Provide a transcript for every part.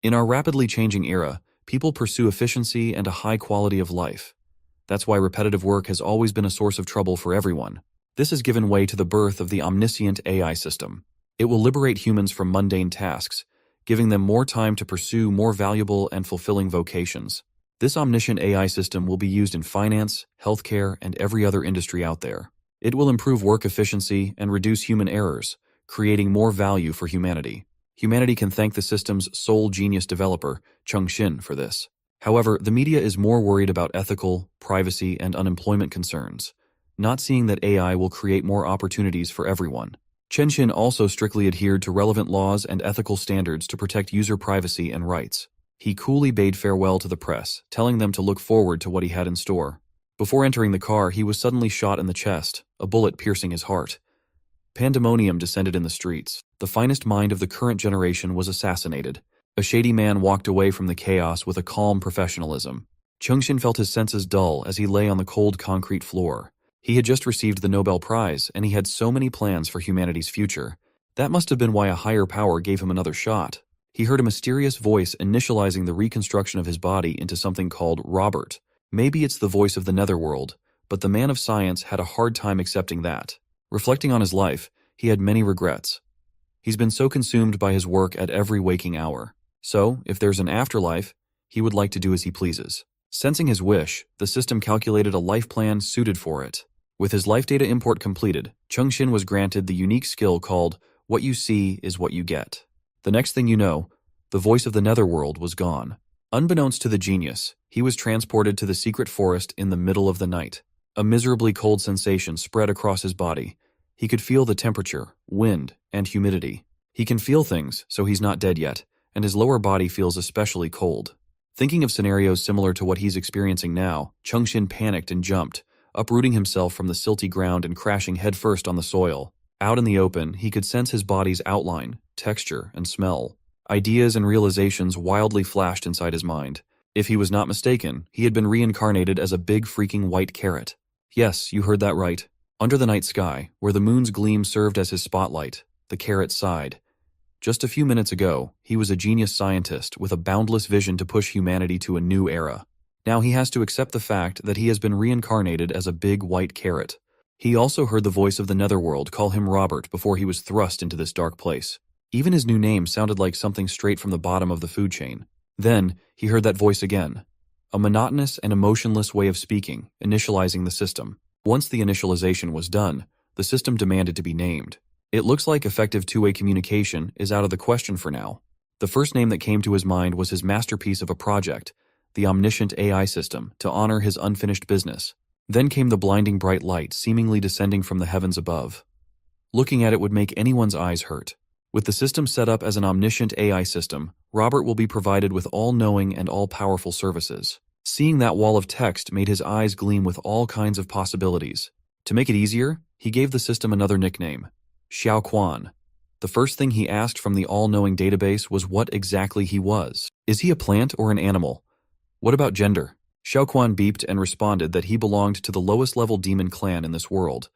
In our rapidly changing era, people pursue efficiency and a high quality of life. That's why repetitive work has always been a source of trouble for everyone. This has given way to the birth of the omniscient AI system. It will liberate humans from mundane tasks, giving them more time to pursue more valuable and fulfilling vocations. This omniscient AI system will be used in finance, healthcare, and every other industry out there. It will improve work efficiency and reduce human errors, creating more value for humanity. Humanity can thank the system's sole genius developer, Chengxin, for this. However, the media is more worried about ethical, privacy, and unemployment concerns, not seeing that AI will create more opportunities for everyone. Chengxin also strictly adhered to relevant laws and ethical standards to protect user privacy and rights. He coolly bade farewell to the press, telling them to look forward to what he had in store. Before entering the car, he was suddenly shot in the chest, a bullet piercing his heart. Pandemonium descended in the streets. The finest mind of the current generation was assassinated. A shady man walked away from the chaos with a calm professionalism. Chengxin felt his senses dull as he lay on the cold concrete floor. He had just received the Nobel Prize, and he had so many plans for humanity's future. That must have been why a higher power gave him another shot. He heard a mysterious voice initializing the reconstruction of his body into something called Robert. Maybe it's the voice of the netherworld, but the man of science had a hard time accepting that. Reflecting on his life, he had many regrets. He's been so consumed by his work at every waking hour. So, if there's an afterlife, he would like to do as he pleases. Sensing his wish, the system calculated a life plan suited for it. With his life data import completed, Chengxin was granted the unique skill called "What you see is what you get." The next thing you know, the voice of the netherworld was gone. Unbeknownst to the genius, he was transported to the secret forest in the middle of the night. A miserably cold sensation spread across his body. He could feel the temperature, wind, and humidity. He can feel things, so he's not dead yet, and his lower body feels especially cold. Thinking of scenarios similar to what he's experiencing now, Chengxin panicked and jumped, uprooting himself from the silty ground and crashing headfirst on the soil. Out in the open, he could sense his body's outline, texture, and smell. Ideas and realizations wildly flashed inside his mind. If he was not mistaken, he had been reincarnated as a big freaking white carrot. Yes, you heard that right. Under the night sky, where the moon's gleam served as his spotlight, the carrot sighed. Just a few minutes ago, he was a genius scientist with a boundless vision to push humanity to a new era. Now he has to accept the fact that he has been reincarnated as a big white carrot. He also heard the voice of the netherworld call him Robert before he was thrust into this dark place. Even his new name sounded like something straight from the bottom of the food chain. Then, he heard that voice again. A monotonous and emotionless way of speaking, initializing the system. Once the initialization was done, the system demanded to be named. It looks like effective two-way communication is out of the question for now. The first name that came to his mind was his masterpiece of a project, the omniscient AI system, to honor his unfinished business. Then came the blinding bright light seemingly descending from the heavens above. Looking at it would make anyone's eyes hurt. With the system set up as an omniscient AI system, Robert will be provided with all-knowing and all-powerful services. Seeing that wall of text made his eyes gleam with all kinds of possibilities. To make it easier, he gave the system another nickname, Xiao Quan. The first thing he asked from the all-knowing database was what exactly he was. Is he a plant or an animal? What about gender? Xiao Quan beeped and responded that he belonged to the lowest level demon clan in this world,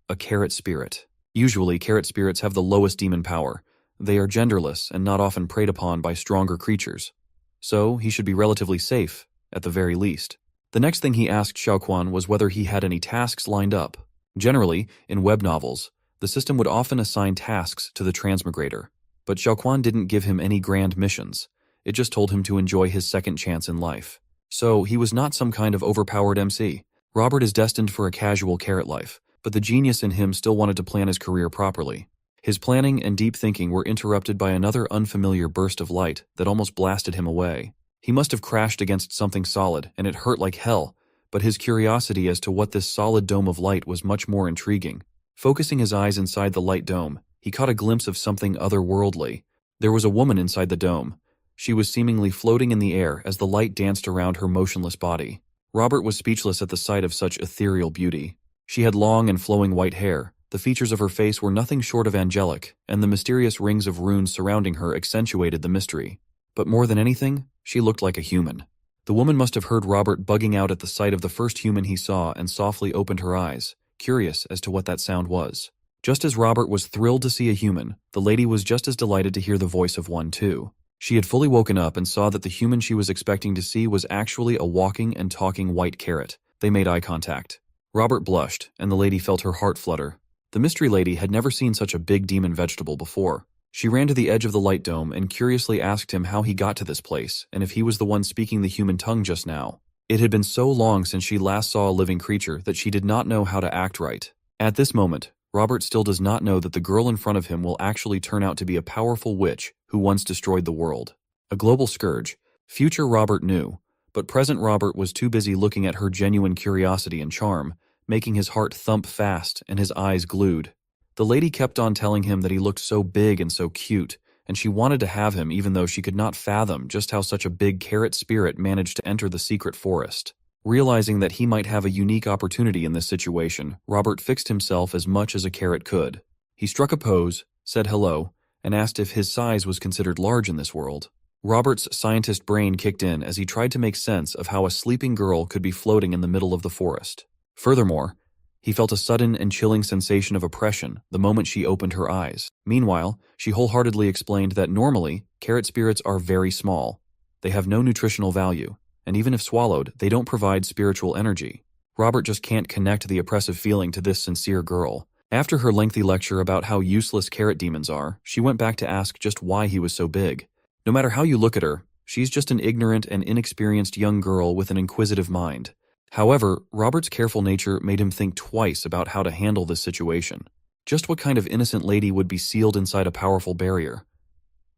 a carrot spirit. Usually, carrot spirits have the lowest demon power. They are genderless and not often preyed upon by stronger creatures. So, he should be relatively safe, at the very least. The next thing he asked Xiao Quan was whether he had any tasks lined up. Generally, in web novels, the system would often assign tasks to the transmigrator, but Xiao Quan didn't give him any grand missions. It just told him to enjoy his second chance in life. So, he was not some kind of overpowered MC. Robert is destined for a casual carrot life, but the genius in him still wanted to plan his career properly. His planning and deep thinking were interrupted by another unfamiliar burst of light that almost blasted him away. He must have crashed against something solid, and it hurt like hell, but his curiosity as to what this solid dome of light was much more intriguing. Focusing his eyes inside the light dome, he caught a glimpse of something otherworldly. There was a woman inside the dome. She was seemingly floating in the air as the light danced around her motionless body. Robert was speechless at the sight of such ethereal beauty. She had long and flowing white hair. The features of her face were nothing short of angelic, and the mysterious rings of runes surrounding her accentuated the mystery. But more than anything, she looked like a human. The woman must have heard Robert bugging out at the sight of the first human he saw and softly opened her eyes, curious as to what that sound was. Just as Robert was thrilled to see a human, the lady was just as delighted to hear the voice of one too. She had fully woken up and saw that the human she was expecting to see was actually a walking and talking white carrot. They made eye contact. Robert blushed, and the lady felt her heart flutter. The mystery lady had never seen such a big demon vegetable before. She ran to the edge of the light dome and curiously asked him how he got to this place and if he was the one speaking the human tongue just now. It had been so long since she last saw a living creature that she did not know how to act right. At this moment, Robert still does not know that the girl in front of him will actually turn out to be a powerful witch who once destroyed the world. A global scourge. Future Robert knew, but present Robert was too busy looking at her genuine curiosity and charm, making his heart thump fast and his eyes glued. The lady kept on telling him that he looked so big and so cute, and she wanted to have him even though she could not fathom just how such a big carrot spirit managed to enter the secret forest. Realizing that he might have a unique opportunity in this situation, Robert fixed himself as much as a carrot could. He struck a pose, said hello, and asked if his size was considered large in this world. Robert's scientist brain kicked in as he tried to make sense of how a sleeping girl could be floating in the middle of the forest. Furthermore, he felt a sudden and chilling sensation of oppression the moment she opened her eyes. Meanwhile, she wholeheartedly explained that normally, carrot spirits are very small. They have no nutritional value, and even if swallowed, they don't provide spiritual energy. Robert just can't connect the oppressive feeling to this sincere girl. After her lengthy lecture about how useless carrot demons are, she went back to ask just why he was so big. No matter how you look at her, she's just an ignorant and inexperienced young girl with an inquisitive mind. However, Robert's careful nature made him think twice about how to handle this situation. Just what kind of innocent lady would be sealed inside a powerful barrier?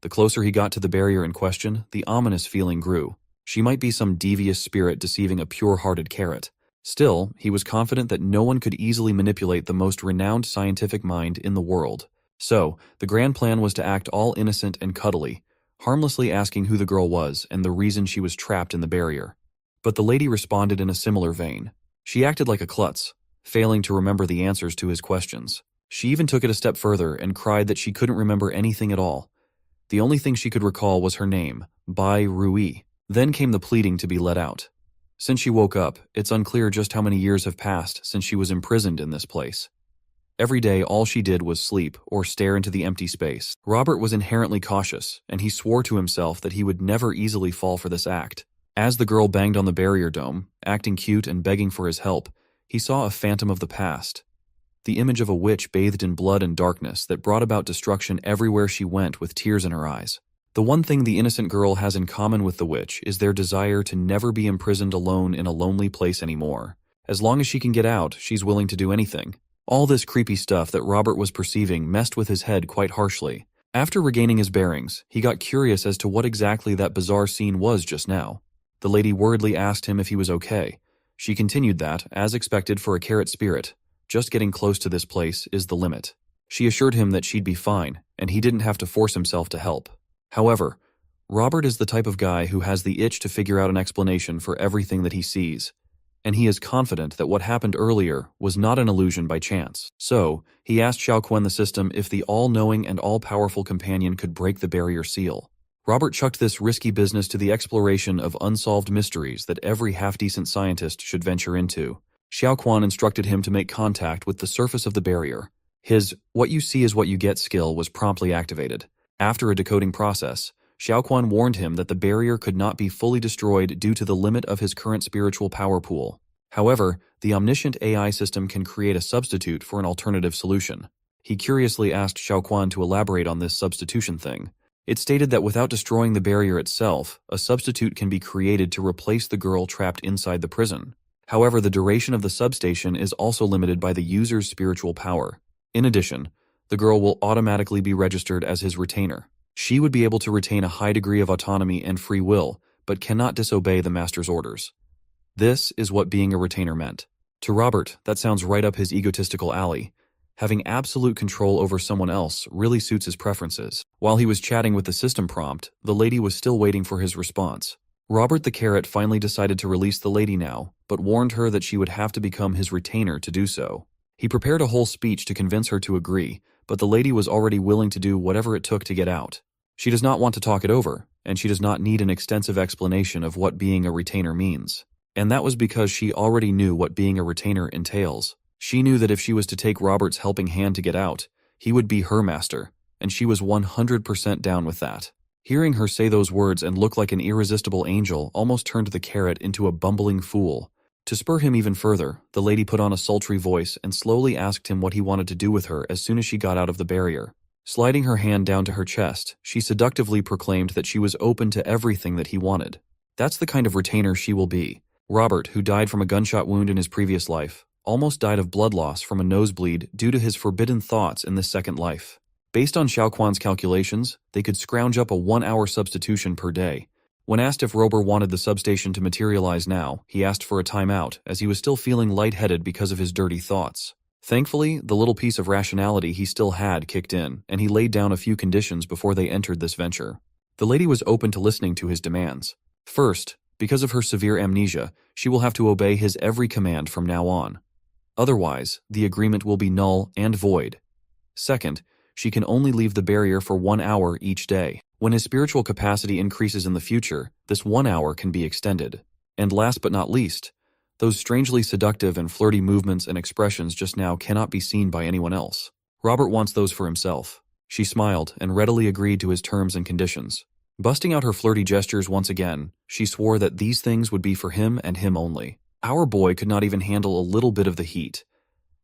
The closer he got to the barrier in question, the ominous feeling grew. She might be some devious spirit deceiving a pure-hearted carrot. Still, he was confident that no one could easily manipulate the most renowned scientific mind in the world. So, the grand plan was to act all innocent and cuddly, harmlessly asking who the girl was and the reason she was trapped in the barrier. But the lady responded in a similar vein. She acted like a klutz, failing to remember the answers to his questions. She even took it a step further and cried that she couldn't remember anything at all. The only thing she could recall was her name, Bai Rui. Then came the pleading to be let out. Since she woke up, it's unclear just how many years have passed since she was imprisoned in this place. Every day, all she did was sleep or stare into the empty space. Robert was inherently cautious, and he swore to himself that he would never easily fall for this act. As the girl banged on the barrier dome, acting cute and begging for his help, he saw a phantom of the past. The image of a witch bathed in blood and darkness that brought about destruction everywhere she went with tears in her eyes. The one thing the innocent girl has in common with the witch is their desire to never be imprisoned alone in a lonely place anymore. As long as she can get out, she's willing to do anything. All this creepy stuff that Robert was perceiving messed with his head quite harshly. After regaining his bearings, he got curious as to what exactly that bizarre scene was just now. The lady worriedly asked him if he was okay. She continued that, as expected for a carrot spirit, just getting close to this place is the limit. She assured him that she'd be fine, and he didn't have to force himself to help. However, Robert is the type of guy who has the itch to figure out an explanation for everything that he sees, and he is confident that what happened earlier was not an illusion by chance. So, he asked Xiaoquan the system if the all-knowing and all-powerful companion could break the barrier seal. Robert chucked this risky business to the exploration of unsolved mysteries that every half-decent scientist should venture into. Xiaoquan instructed him to make contact with the surface of the barrier. His "what you see is what you get" skill was promptly activated. After a decoding process, Xiaoquan warned him that the barrier could not be fully destroyed due to the limit of his current spiritual power pool. However, the omniscient AI system can create a substitute for an alternative solution. He curiously asked Xiaoquan to elaborate on this substitution thing. It stated that without destroying the barrier itself, a substitute can be created to replace the girl trapped inside the prison. However, the duration of the substation is also limited by the user's spiritual power. In addition, the girl will automatically be registered as his retainer. She would be able to retain a high degree of autonomy and free will, but cannot disobey the master's orders. This is what being a retainer meant. To Robert, that sounds right up his egotistical alley. Having absolute control over someone else really suits his preferences. While he was chatting with the system prompt, the lady was still waiting for his response. Robert the carrot finally decided to release the lady now, but warned her that she would have to become his retainer to do so. He prepared a whole speech to convince her to agree, but the lady was already willing to do whatever it took to get out. She does not want to talk it over, and she does not need an extensive explanation of what being a retainer means. And that was because she already knew what being a retainer entails. She knew that if she was to take Robert's helping hand to get out, he would be her master, and she was 100% down with that. Hearing her say those words and look like an irresistible angel almost turned the carrot into a bumbling fool. To spur him even further, the lady put on a sultry voice and slowly asked him what he wanted to do with her as soon as she got out of the barrier. Sliding her hand down to her chest, she seductively proclaimed that she was open to everything that he wanted. That's the kind of retainer she will be. Robert, who died from a gunshot wound in his previous life, almost died of blood loss from a nosebleed due to his forbidden thoughts in this second life. Based on Xiaoquan's calculations, they could scrounge up a 1-hour substitution per day. When asked if Robert wanted the substation to materialize now, he asked for a timeout, as he was still feeling lightheaded because of his dirty thoughts. Thankfully, the little piece of rationality he still had kicked in, and he laid down a few conditions before they entered this venture. The lady was open to listening to his demands. First, because of her severe amnesia, she will have to obey his every command from now on. Otherwise, the agreement will be null and void. Second, she can only leave the barrier for 1 hour each day. When his spiritual capacity increases in the future, this 1 hour can be extended. And last but not least, those strangely seductive and flirty movements and expressions just now cannot be seen by anyone else. Robert wants those for himself. She smiled and readily agreed to his terms and conditions. Busting out her flirty gestures once again, she swore that these things would be for him and him only. Our boy could not even handle a little bit of the heat.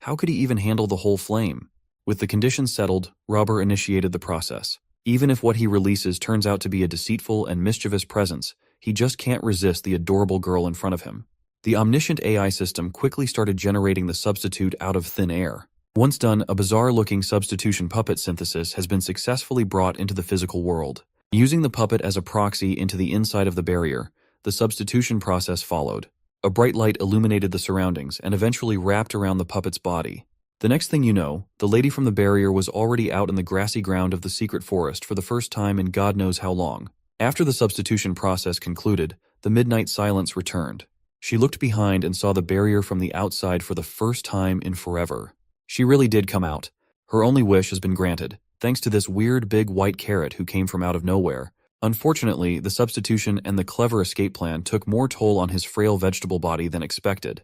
How could he even handle the whole flame? With the conditions settled, Robert initiated the process. Even if what he releases turns out to be a deceitful and mischievous presence, he just can't resist the adorable girl in front of him. The omniscient AI system quickly started generating the substitute out of thin air. Once done, a bizarre-looking substitution puppet synthesis has been successfully brought into the physical world. Using the puppet as a proxy into the inside of the barrier, the substitution process followed. A bright light illuminated the surroundings and eventually wrapped around the puppet's body. The next thing you know, the lady from the barrier was already out in the grassy ground of the secret forest for the first time in God knows how long. After the substitution process concluded, the midnight silence returned. She looked behind and saw the barrier from the outside for the first time in forever. She really did come out. Her only wish has been granted, thanks to this weird big white carrot who came from out of nowhere. Unfortunately, the substitution and the clever escape plan took more toll on his frail vegetable body than expected,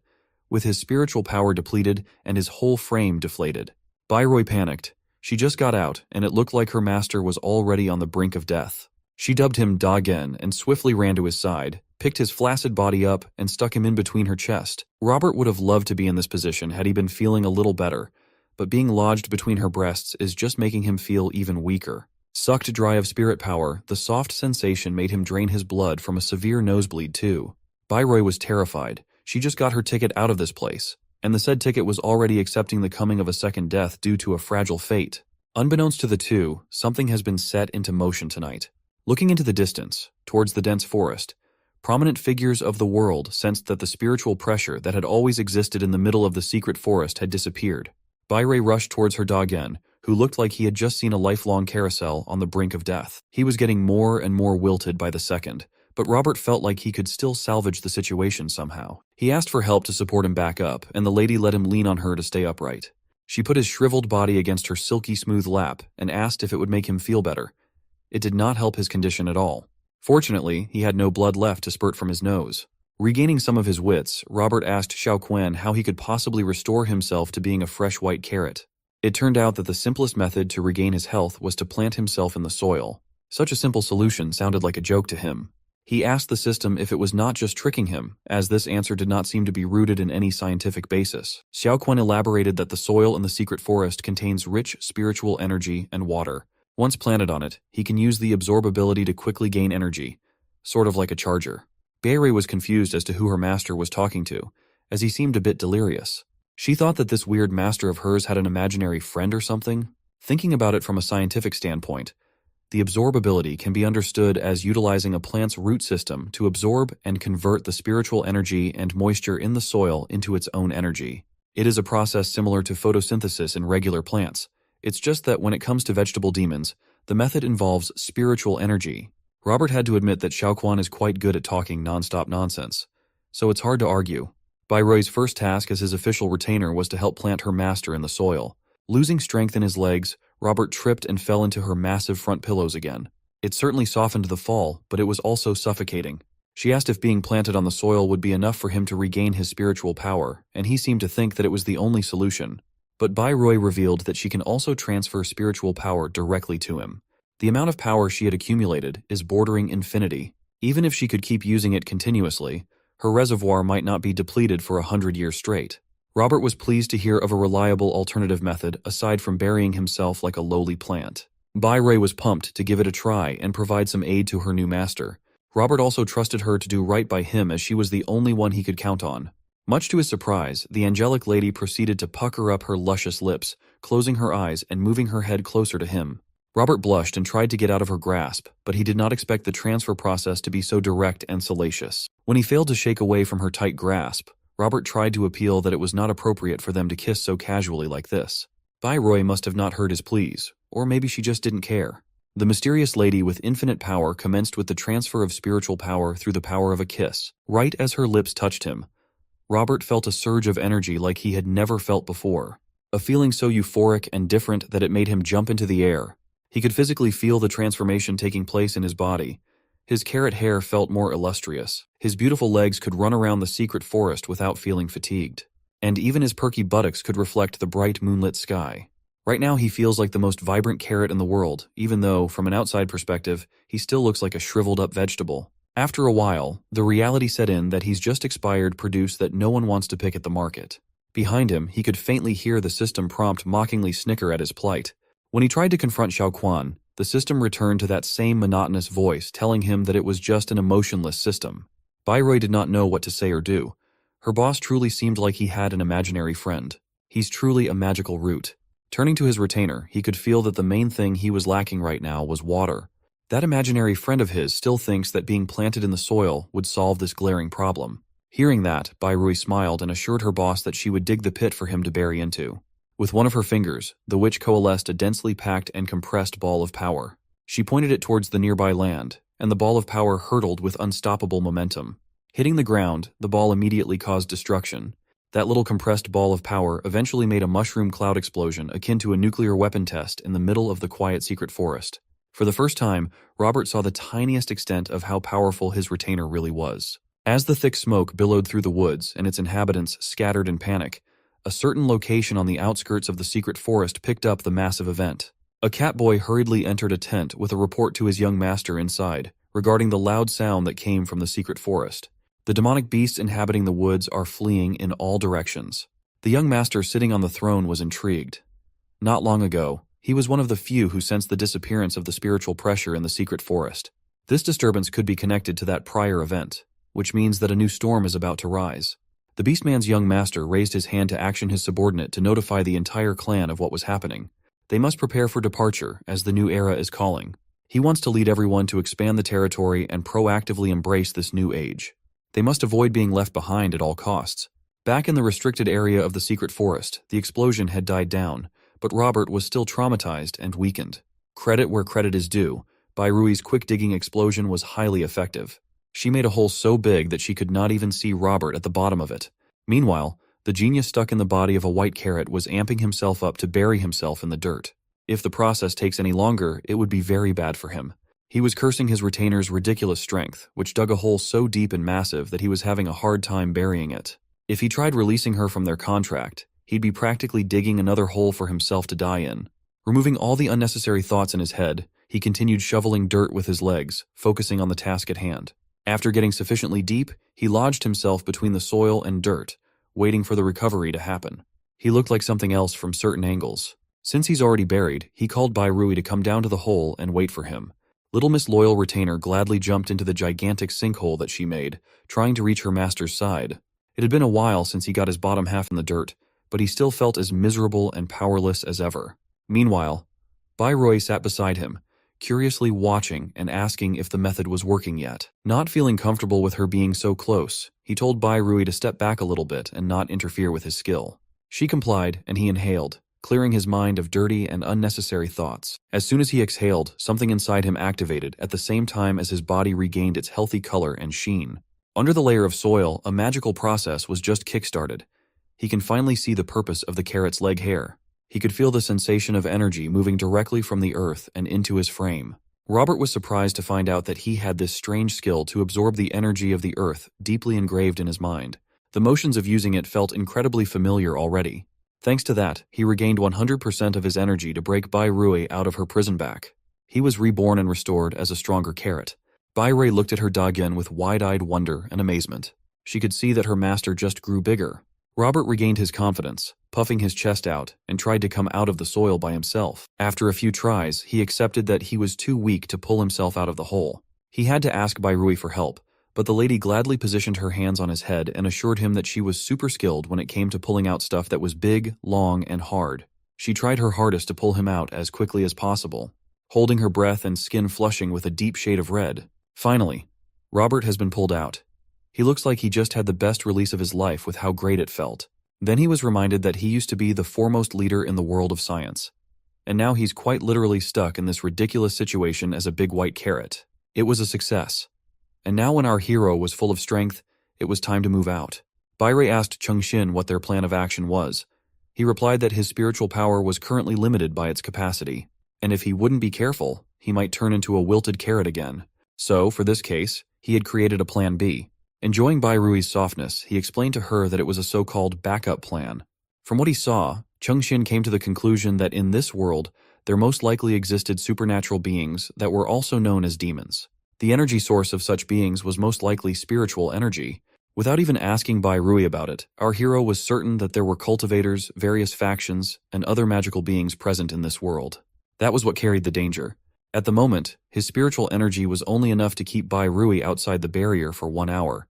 with his spiritual power depleted and his whole frame deflated. Byroy panicked. She just got out, and it looked like her master was already on the brink of death. She dubbed him Dagen and swiftly ran to his side, picked his flaccid body up, and stuck him in between her chest. Robert would have loved to be in this position had he been feeling a little better, but being lodged between her breasts is just making him feel even weaker. Sucked dry of spirit power, the soft sensation made him drain his blood from a severe nosebleed too. Byroy was terrified. She just got her ticket out of this place, and the said ticket was already accepting the coming of a second death due to a fragile fate. Unbeknownst to the two, something has been set into motion tonight. Looking into the distance, towards the dense forest, prominent figures of the world sensed that the spiritual pressure that had always existed in the middle of the secret forest had disappeared. Byroy rushed towards her Dagen, who looked like he had just seen a lifelong carousel on the brink of death. He was getting more and more wilted by the second, but Robert felt like he could still salvage the situation somehow. He asked for help to support him back up, and the lady let him lean on her to stay upright. She put his shriveled body against her silky smooth lap and asked if it would make him feel better. It did not help his condition at all. Fortunately, he had no blood left to spurt from his nose. Regaining some of his wits, Robert asked Xiaoquan how he could possibly restore himself to being a fresh white carrot. It turned out that the simplest method to regain his health was to plant himself in the soil. Such a simple solution sounded like a joke to him. He asked the system if it was not just tricking him, as this answer did not seem to be rooted in any scientific basis. Xiaoquan elaborated that the soil in the secret forest contains rich spiritual energy and water. Once planted on it, he can use the absorbability to quickly gain energy, sort of like a charger. Byroy was confused as to who her master was talking to, as he seemed a bit delirious. She thought that this weird master of hers had an imaginary friend or something. Thinking about it from a scientific standpoint, the absorbability can be understood as utilizing a plant's root system to absorb and convert the spiritual energy and moisture in the soil into its own energy. It is a process similar to photosynthesis in regular plants. It's just that when it comes to vegetable demons, the method involves spiritual energy. Robert had to admit that Xiaoquan is quite good at talking non-stop nonsense, so it's hard to argue. Byroy's first task as his official retainer was to help plant her master in the soil. Losing strength in his legs, Robert tripped and fell into her massive front pillows again. It certainly softened the fall, but it was also suffocating. She asked if being planted on the soil would be enough for him to regain his spiritual power, and he seemed to think that it was the only solution. But Byroy revealed that she can also transfer spiritual power directly to him. The amount of power she had accumulated is bordering infinity. Even if she could keep using it continuously, her reservoir might not be depleted for 100 years straight. Robert was pleased to hear of a reliable alternative method aside from burying himself like a lowly plant. Bai was pumped to give it a try and provide some aid to her new master. Robert also trusted her to do right by him as she was the only one he could count on. Much to his surprise, the angelic lady proceeded to pucker up her luscious lips, closing her eyes and moving her head closer to him. Robert blushed and tried to get out of her grasp, but he did not expect the transfer process to be so direct and salacious. When he failed to shake away from her tight grasp, Robert tried to appeal that it was not appropriate for them to kiss so casually like this. Bai must have not heard his pleas, or maybe she just didn't care. The mysterious lady with infinite power commenced with the transfer of spiritual power through the power of a kiss. Right as her lips touched him, Robert felt a surge of energy like he had never felt before. A feeling so euphoric and different that it made him jump into the air. He could physically feel the transformation taking place in his body. His carrot hair felt more illustrious. His beautiful legs could run around the secret forest without feeling fatigued. And even his perky buttocks could reflect the bright moonlit sky. Right now he feels like the most vibrant carrot in the world, even though, from an outside perspective, he still looks like a shriveled-up vegetable. After a while, the reality set in that he's just expired produce that no one wants to pick at the market. Behind him, he could faintly hear the system prompt mockingly snicker at his plight. When he tried to confront Xiao Quan, the system returned to that same monotonous voice telling him that it was just an emotionless system. Bai did not know what to say or do. Her boss truly seemed like he had an imaginary friend. He's truly a magical root. Turning to his retainer, he could feel that the main thing he was lacking right now was water. That imaginary friend of his still thinks that being planted in the soil would solve this glaring problem. Hearing that, Bai smiled and assured her boss that she would dig the pit for him to bury into. With one of her fingers, the witch coalesced a densely packed and compressed ball of power. She pointed it towards the nearby land, and the ball of power hurtled with unstoppable momentum. Hitting the ground, the ball immediately caused destruction. That little compressed ball of power eventually made a mushroom cloud explosion akin to a nuclear weapon test in the middle of the quiet secret forest. For the first time, Robert saw the tiniest extent of how powerful his retainer really was. As the thick smoke billowed through the woods and its inhabitants scattered in panic, a certain location on the outskirts of the secret forest picked up the massive event. A catboy hurriedly entered a tent with a report to his young master inside regarding the loud sound that came from the secret forest. The demonic beasts inhabiting the woods are fleeing in all directions. The young master sitting on the throne was intrigued. Not long ago, he was one of the few who sensed the disappearance of the spiritual pressure in the secret forest. This disturbance could be connected to that prior event, which means that a new storm is about to rise. The Beastman's young master raised his hand to action his subordinate to notify the entire clan of what was happening. They must prepare for departure, as the new era is calling. He wants to lead everyone to expand the territory and proactively embrace this new age. They must avoid being left behind at all costs. Back in the restricted area of the secret forest, the explosion had died down, but Robert was still traumatized and weakened. Credit where credit is due, Bairui's quick-digging explosion was highly effective. She made a hole so big that she could not even see Robert at the bottom of it. Meanwhile, the genius stuck in the body of a white carrot was amping himself up to bury himself in the dirt. If the process takes any longer, it would be very bad for him. He was cursing his retainer's ridiculous strength, which dug a hole so deep and massive that he was having a hard time burying it. If he tried releasing her from their contract, he'd be practically digging another hole for himself to die in. Removing all the unnecessary thoughts in his head, he continued shoveling dirt with his legs, focusing on the task at hand. After getting sufficiently deep, he lodged himself between the soil and dirt, waiting for the recovery to happen. He looked like something else from certain angles. Since he's already buried, he called Bairui to come down to the hole and wait for him. Little Miss Loyal Retainer gladly jumped into the gigantic sinkhole that she made, trying to reach her master's side. It had been a while since he got his bottom half in the dirt, but he still felt as miserable and powerless as ever. Meanwhile, Bairui sat beside him, curiously watching and asking if the method was working yet. Not feeling comfortable with her being so close, he told Bairui to step back a little bit and not interfere with his skill. She complied, and he inhaled, clearing his mind of dirty and unnecessary thoughts. As soon as he exhaled, something inside him activated at the same time as his body regained its healthy color and sheen. Under the layer of soil, a magical process was just kick-started. He can finally see the purpose of the carrot's leg hair. He could feel the sensation of energy moving directly from the earth and into his frame. Robert was surprised to find out that he had this strange skill to absorb the energy of the earth deeply engraved in his mind. The motions of using it felt incredibly familiar already. Thanks to that, he regained 100% of his energy to break Bairui out of her prison back. He was reborn and restored as a stronger carrot. Bai Rui looked at her Dagen with wide-eyed wonder and amazement. She could see that her master just grew bigger. Robert regained his confidence, puffing his chest out, and tried to come out of the soil by himself. After a few tries, he accepted that he was too weak to pull himself out of the hole. He had to ask Bai Rui for help, but the lady gladly positioned her hands on his head and assured him that she was super skilled when it came to pulling out stuff that was big, long, and hard. She tried her hardest to pull him out as quickly as possible, holding her breath and skin flushing with a deep shade of red. Finally, Robert has been pulled out. He looks like he just had the best release of his life with how great it felt. Then he was reminded that he used to be the foremost leader in the world of science. And now he's quite literally stuck in this ridiculous situation as a big white carrot. It was a success. And now when our hero was full of strength, it was time to move out. Bai Rui asked Chengxin what their plan of action was. He replied that his spiritual power was currently limited by its capacity, and if he wouldn't be careful, he might turn into a wilted carrot again. So, for this case, he had created a plan B. Enjoying Bai Rui's softness, he explained to her that it was a so-called backup plan. From what he saw, Chengxin came to the conclusion that in this world, there most likely existed supernatural beings that were also known as demons. The energy source of such beings was most likely spiritual energy. Without even asking Bai Rui about it, our hero was certain that there were cultivators, various factions, and other magical beings present in this world. That was what carried the danger. At the moment, his spiritual energy was only enough to keep Bai Rui outside the barrier for 1 hour,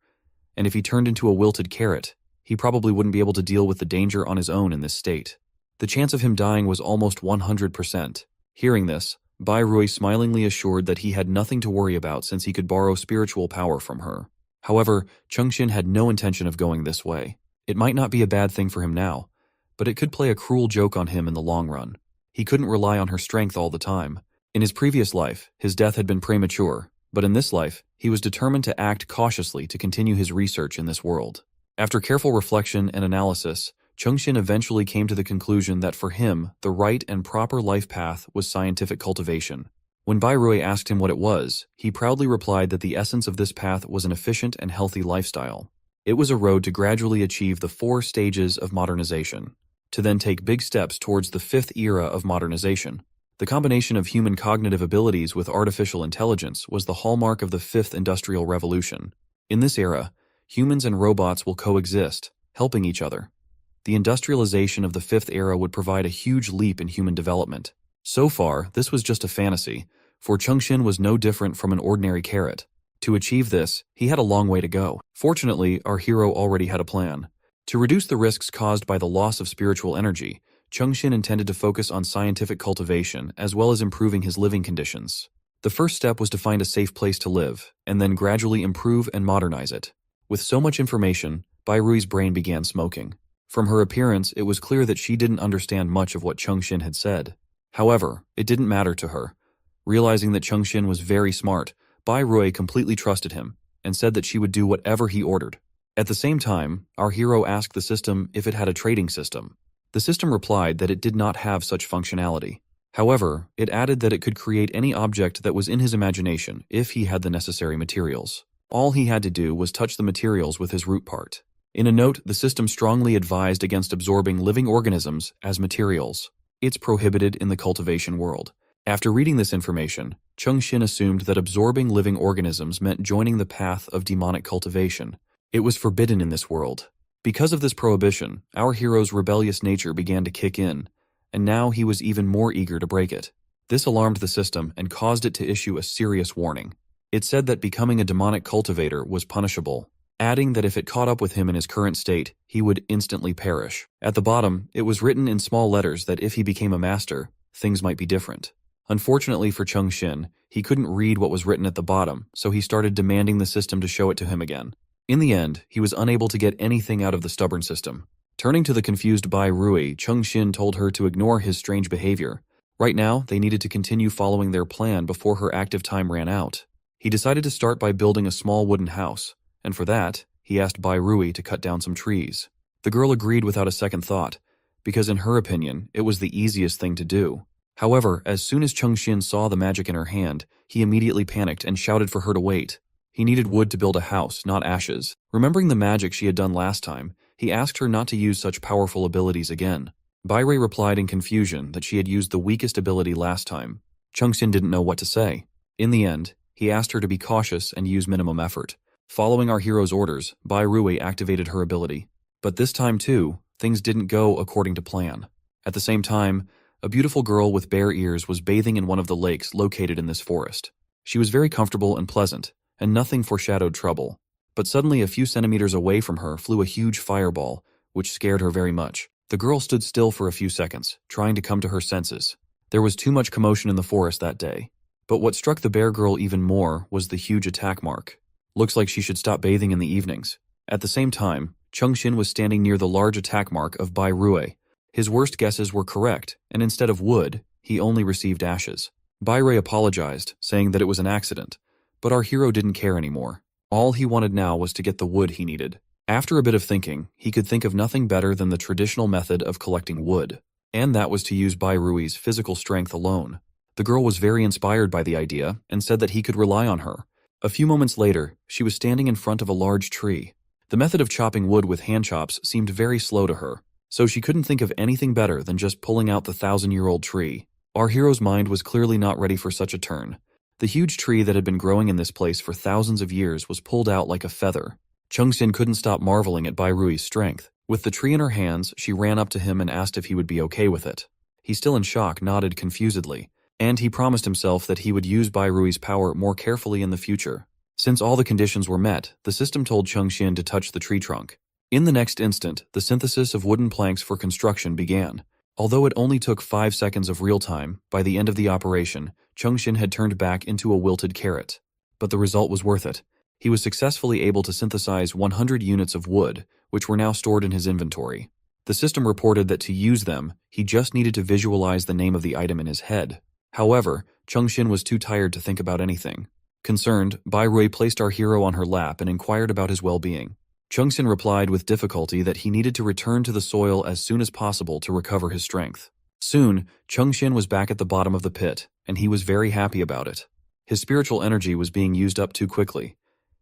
and if he turned into a wilted carrot, he probably wouldn't be able to deal with the danger on his own in this state. The chance of him dying was almost 100%. Hearing this, Bai Rui smilingly assured that he had nothing to worry about since he could borrow spiritual power from her. However, Chengxin had no intention of going this way. It might not be a bad thing for him now, but it could play a cruel joke on him in the long run. He couldn't rely on her strength all the time. In his previous life, his death had been premature, but in this life, he was determined to act cautiously to continue his research in this world. After careful reflection and analysis, Chengxin eventually came to the conclusion that for him, the right and proper life path was scientific cultivation. When Bai Rui asked him what it was, he proudly replied that the essence of this path was an efficient and healthy lifestyle. It was a road to gradually achieve the 4 stages of modernization, to then take big steps towards the 5th era of modernization. The combination of human cognitive abilities with artificial intelligence was the hallmark of the 5th Industrial Revolution. In this era, humans and robots will coexist, helping each other. The industrialization of the 5th era would provide a huge leap in human development. So far, this was just a fantasy, for Chengxin was no different from an ordinary carrot. To achieve this, he had a long way to go. Fortunately, our hero already had a plan. To reduce the risks caused by the loss of spiritual energy, Chengxin intended to focus on scientific cultivation as well as improving his living conditions. The first step was to find a safe place to live, and then gradually improve and modernize it. With so much information, Bai Rui's brain began smoking. From her appearance, it was clear that she didn't understand much of what Chengxin had said. However, it didn't matter to her. Realizing that Chengxin was very smart, Bai Rui completely trusted him, and said that she would do whatever he ordered. At the same time, our hero asked the system if it had a trading system. The system replied that it did not have such functionality. However, it added that it could create any object that was in his imagination if he had the necessary materials. All he had to do was touch the materials with his root part. In a note, the system strongly advised against absorbing living organisms as materials. It's prohibited in the cultivation world. After reading this information, Chengxin assumed that absorbing living organisms meant joining the path of demonic cultivation. It was forbidden in this world. Because of this prohibition, our hero's rebellious nature began to kick in, and now he was even more eager to break it. This alarmed the system and caused it to issue a serious warning. It said that becoming a demonic cultivator was punishable, adding that if it caught up with him in his current state, he would instantly perish. At the bottom, it was written in small letters that if he became a master, things might be different. Unfortunately for Chengxin, he couldn't read what was written at the bottom, so he started demanding the system to show it to him again. In the end, he was unable to get anything out of the stubborn system. Turning to the confused Bai Rui, Chengxin told her to ignore his strange behavior. Right now, they needed to continue following their plan before her active time ran out. He decided to start by building a small wooden house, and for that, he asked Bai Rui to cut down some trees. The girl agreed without a second thought, because in her opinion, it was the easiest thing to do. However, as soon as Chengxin saw the magic in her hand, he immediately panicked and shouted for her to wait. He needed wood to build a house, not ashes. Remembering the magic she had done last time, he asked her not to use such powerful abilities again. Bai Rui replied in confusion that she had used the weakest ability last time. Chungxin didn't know what to say. In the end, he asked her to be cautious and use minimum effort. Following our hero's orders, Bai Rui activated her ability. But this time too, things didn't go according to plan. At the same time, a beautiful girl with bare ears was bathing in one of the lakes located in this forest. She was very comfortable and pleasant, and nothing foreshadowed trouble. But suddenly a few centimeters away from her flew a huge fireball, which scared her very much. The girl stood still for a few seconds, trying to come to her senses. There was too much commotion in the forest that day. But what struck the bear girl even more was the huge attack mark. Looks like she should stop bathing in the evenings. At the same time, Chungxin was standing near the large attack mark of Bai Rui. His worst guesses were correct, and instead of wood, he only received ashes. Bai Rui apologized, saying that it was an accident, but our hero didn't care anymore. All he wanted now was to get the wood he needed. After a bit of thinking, he could think of nothing better than the traditional method of collecting wood, and that was to use Bai Rui's physical strength alone. The girl was very inspired by the idea and said that he could rely on her. A few moments later, she was standing in front of a large tree. The method of chopping wood with hand chops seemed very slow to her, so she couldn't think of anything better than just pulling out the 1,000-year-old tree. Our hero's mind was clearly not ready for such a turn. The huge tree that had been growing in this place for thousands of years was pulled out like a feather. Chungxin couldn't stop marveling at Bai Rui's strength. With the tree in her hands, she ran up to him and asked if he would be okay with it. He, still in shock, nodded confusedly, and he promised himself that he would use Bai Rui's power more carefully in the future. Since all the conditions were met, the system told Chungxin to touch the tree trunk. In the next instant, the synthesis of wooden planks for construction began. Although it only took 5 seconds of real time, by the end of the operation, Chungxin had turned back into a wilted carrot. But the result was worth it. He was successfully able to synthesize 100 units of wood, which were now stored in his inventory. The system reported that to use them, he just needed to visualize the name of the item in his head. However, Chungxin was too tired to think about anything. Concerned, Bai Rui placed our hero on her lap and inquired about his well-being. Chungxin replied with difficulty that he needed to return to the soil as soon as possible to recover his strength. Soon, Chungxin was back at the bottom of the pit, and he was very happy about it. His spiritual energy was being used up too quickly.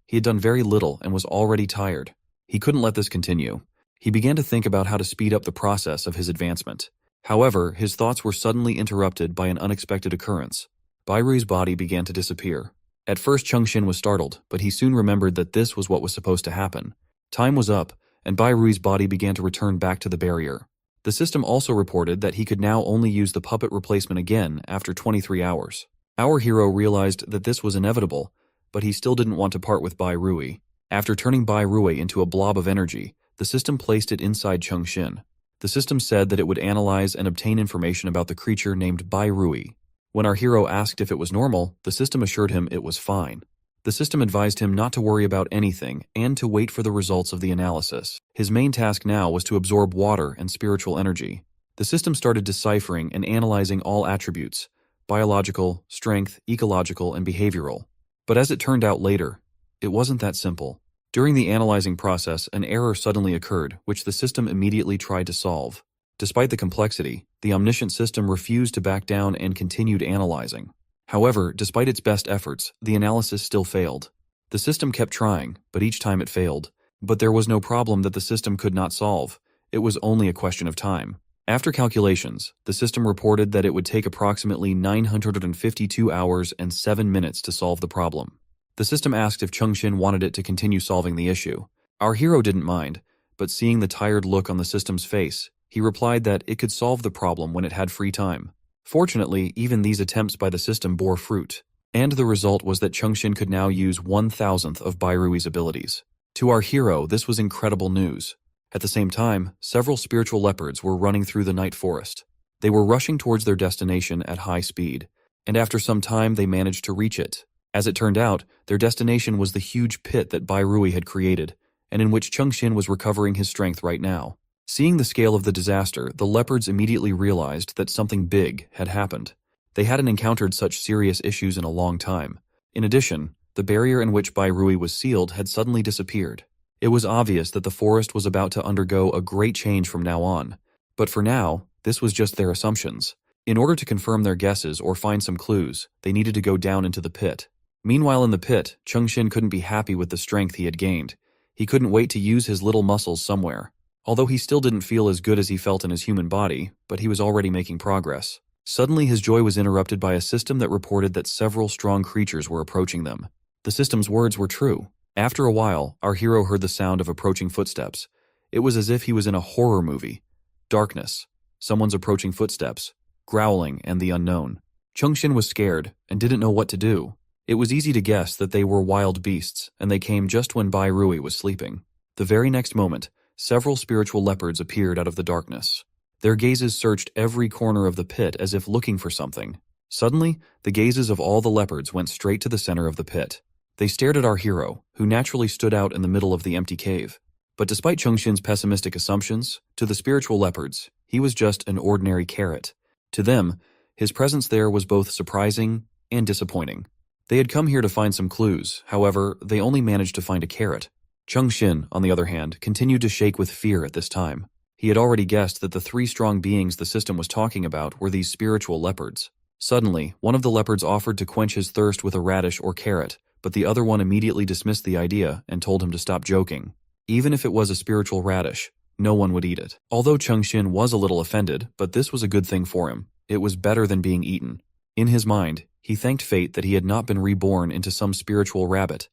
He had done very little and was already tired. He couldn't let this continue. He began to think about how to speed up the process of his advancement. However, his thoughts were suddenly interrupted by an unexpected occurrence. Bai Rui's body began to disappear. At first, Chungxin was startled, but he soon remembered that this was what was supposed to happen. Time was up, and Bai Rui's body began to return back to the barrier. The system also reported that he could now only use the puppet replacement again after 23 hours. Our hero realized that this was inevitable, but he still didn't want to part with Bai Rui. After turning Bai Rui into a blob of energy, the system placed it inside Chungxin. The system said that it would analyze and obtain information about the creature named Bai Rui. When our hero asked if it was normal, the system assured him it was fine. The system advised him not to worry about anything and to wait for the results of the analysis. His main task now was to absorb water and spiritual energy. The system started deciphering and analyzing all attributes: biological, strength, ecological, and behavioral. But as it turned out later, it wasn't that simple. During the analyzing process, an error suddenly occurred, which the system immediately tried to solve. Despite the complexity, the omniscient system refused to back down and continued analyzing. However, despite its best efforts, the analysis still failed. The system kept trying, but each time it failed. But there was no problem that the system could not solve. It was only a question of time. After calculations, the system reported that it would take approximately 952 hours and 7 minutes to solve the problem. The system asked if Chungxin wanted it to continue solving the issue. Our hero didn't mind, but seeing the tired look on the system's face, he replied that it could solve the problem when it had free time. Fortunately, even these attempts by the system bore fruit, and the result was that Chungxin could now use 1/1000th of Bai Rui's abilities. To our hero, this was incredible news. At the same time, several spiritual leopards were running through the night forest. They were rushing towards their destination at high speed, and after some time they managed to reach it. As it turned out, their destination was the huge pit that Bai Rui had created, and in which Chungxin was recovering his strength right now. Seeing the scale of the disaster, the leopards immediately realized that something big had happened. They hadn't encountered such serious issues in a long time. In addition, the barrier in which Bai Rui was sealed had suddenly disappeared. It was obvious that the forest was about to undergo a great change from now on. But for now, this was just their assumptions. In order to confirm their guesses or find some clues, they needed to go down into the pit. Meanwhile in the pit, Chungxin couldn't be happy with the strength he had gained. He couldn't wait to use his little muscles somewhere. Although he still didn't feel as good as he felt in his human body, but he was already making progress. Suddenly his joy was interrupted by a system that reported that several strong creatures were approaching them. The system's words were true. After a while, our hero heard the sound of approaching footsteps. It was as if he was in a horror movie. Darkness, someone's approaching footsteps, growling, and the unknown. Chengxin was scared and didn't know what to do. It was easy to guess that they were wild beasts, and they came just when Bai Rui was sleeping. The very next moment, several spiritual leopards appeared out of the darkness. Their gazes searched every corner of the pit as if looking for something. Suddenly, the gazes of all the leopards went straight to the center of the pit. They stared at our hero, who naturally stood out in the middle of the empty cave. But despite Chengxin's pessimistic assumptions, to the spiritual leopards, he was just an ordinary carrot. To them, his presence there was both surprising and disappointing. They had come here to find some clues, however, they only managed to find a carrot. Chengxin, on the other hand, continued to shake with fear at this time. He had already guessed that the three strong beings the system was talking about were these spiritual leopards. Suddenly, one of the leopards offered to quench his thirst with a radish or carrot, but the other one immediately dismissed the idea and told him to stop joking. Even if it was a spiritual radish, no one would eat it. Although Chengxin was a little offended, but this was a good thing for him. It was better than being eaten. In his mind, he thanked fate that he had not been reborn into some spiritual rabbit,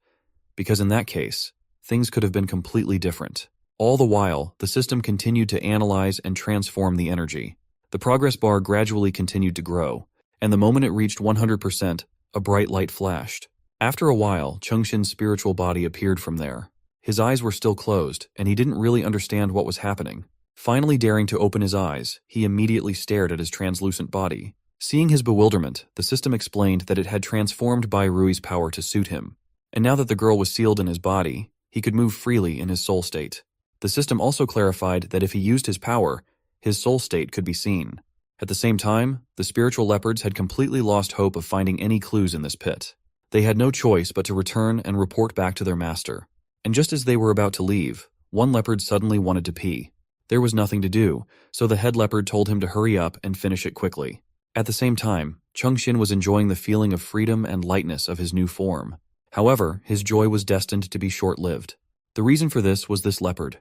because in that case, things could have been completely different. All the while, the system continued to analyze and transform the energy. The progress bar gradually continued to grow, and the moment it reached 100%, a bright light flashed. After a while, Chengxin's spiritual body appeared from there. His eyes were still closed, and he didn't really understand what was happening. Finally daring to open his eyes, he immediately stared at his translucent body. Seeing his bewilderment, the system explained that it had transformed Bai Rui's power to suit him. And now that the girl was sealed in his body, he could move freely in his soul state. The system also clarified that if he used his power, his soul state could be seen. At the same time, the spiritual leopards had completely lost hope of finding any clues in this pit. They had no choice but to return and report back to their master. And just as they were about to leave, one leopard suddenly wanted to pee. There was nothing to do, so the head leopard told him to hurry up and finish it quickly. At the same time, Chengxin was enjoying the feeling of freedom and lightness of his new form. However, his joy was destined to be short-lived. The reason for this was this leopard.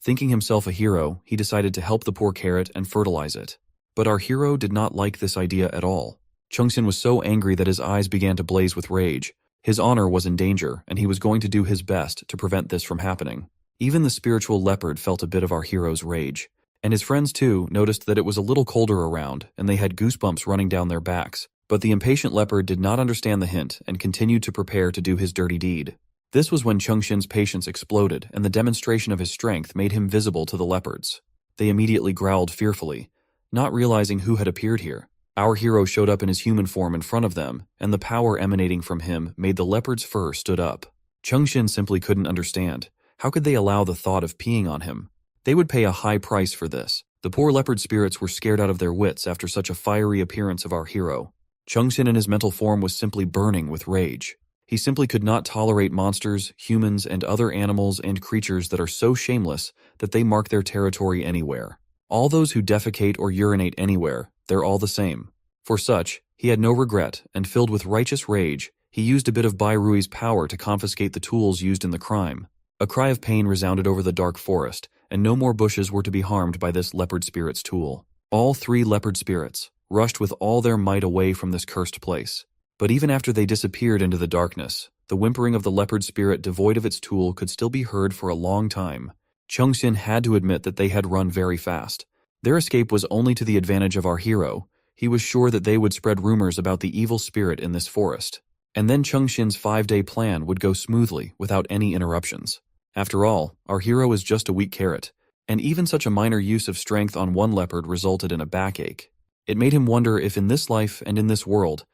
Thinking himself a hero, he decided to help the poor carrot and fertilize it. But our hero did not like this idea at all. Chengxin was so angry that his eyes began to blaze with rage. His honor was in danger, and he was going to do his best to prevent this from happening. Even the spiritual leopard felt a bit of our hero's rage. And his friends, too, noticed that it was a little colder around, and they had goosebumps running down their backs. But the impatient leopard did not understand the hint and continued to prepare to do his dirty deed. This was when Chengxin's patience exploded, and the demonstration of his strength made him visible to the leopards. They immediately growled fearfully, not realizing who had appeared here. Our hero showed up in his human form in front of them, and the power emanating from him made the leopard's fur stood up. Chengxin simply couldn't understand. How could they allow the thought of peeing on him? They would pay a high price for this. The poor leopard spirits were scared out of their wits after such a fiery appearance of our hero. Chengxin in his mental form was simply burning with rage. He simply could not tolerate monsters, humans, and other animals and creatures that are so shameless that they mark their territory anywhere. All those who defecate or urinate anywhere, they're all the same. For such, he had no regret, and filled with righteous rage, he used a bit of Bai Rui's power to confiscate the tools used in the crime. A cry of pain resounded over the dark forest, and no more bushes were to be harmed by this leopard spirit's tool. All three leopard spirits rushed with all their might away from this cursed place. But even after they disappeared into the darkness, the whimpering of the leopard spirit devoid of its tool could still be heard for a long time. Chengxin had to admit that they had run very fast. Their escape was only to the advantage of our hero. He was sure that they would spread rumors about the evil spirit in this forest. And then Chengxin's 5-day plan would go smoothly without any interruptions. After all, our hero is just a weak carrot, and even such a minor use of strength on one leopard resulted in a backache. It made him wonder if in this life and in this world,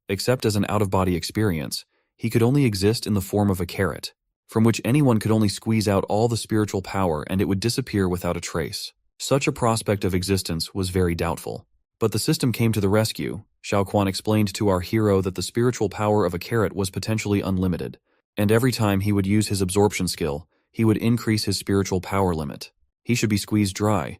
except as an out-of-body experience, he could only exist in the form of a carrot, from which anyone could only squeeze out all the spiritual power and it would disappear without a trace. Such a prospect of existence was very doubtful. But the system came to the rescue. Xiao Quan explained to our hero that the spiritual power of a carrot was potentially unlimited, and every time he would use his absorption skill, he would increase his spiritual power limit. He should be squeezed dry.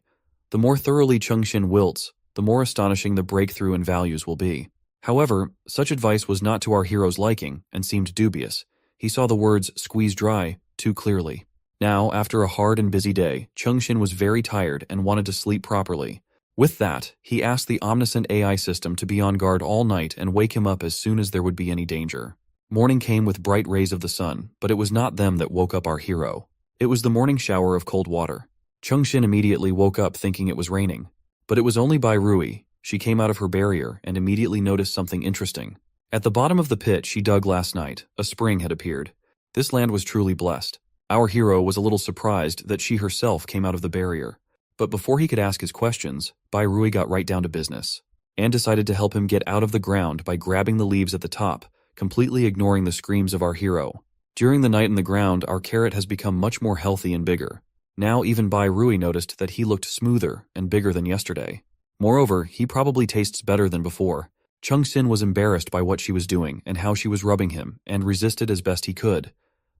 The more thoroughly Chengxin wilts, the more astonishing the breakthrough in values will be. However, such advice was not to our hero's liking and seemed dubious. He saw the words "squeeze dry" too clearly. Now, after a hard and busy day, Chengxin was very tired and wanted to sleep properly. With that, he asked the omniscient AI system to be on guard all night and wake him up as soon as there would be any danger. Morning came with bright rays of the sun, but it was not them that woke up our hero. It was the morning shower of cold water. Chungshin immediately woke up thinking it was raining. But it was only Bai Rui. She came out of her barrier and immediately noticed something interesting. At the bottom of the pit she dug last night, a spring had appeared. This land was truly blessed. Our hero was a little surprised that she herself came out of the barrier. But before he could ask his questions, Bai Rui got right down to business, and decided to help him get out of the ground by grabbing the leaves at the top, completely ignoring the screams of our hero. During the night in the ground, our carrot has become much more healthy and bigger. Now even Bai Rui noticed that he looked smoother and bigger than yesterday. Moreover, he probably tastes better than before. Chungshin was embarrassed by what she was doing and how she was rubbing him, and resisted as best he could.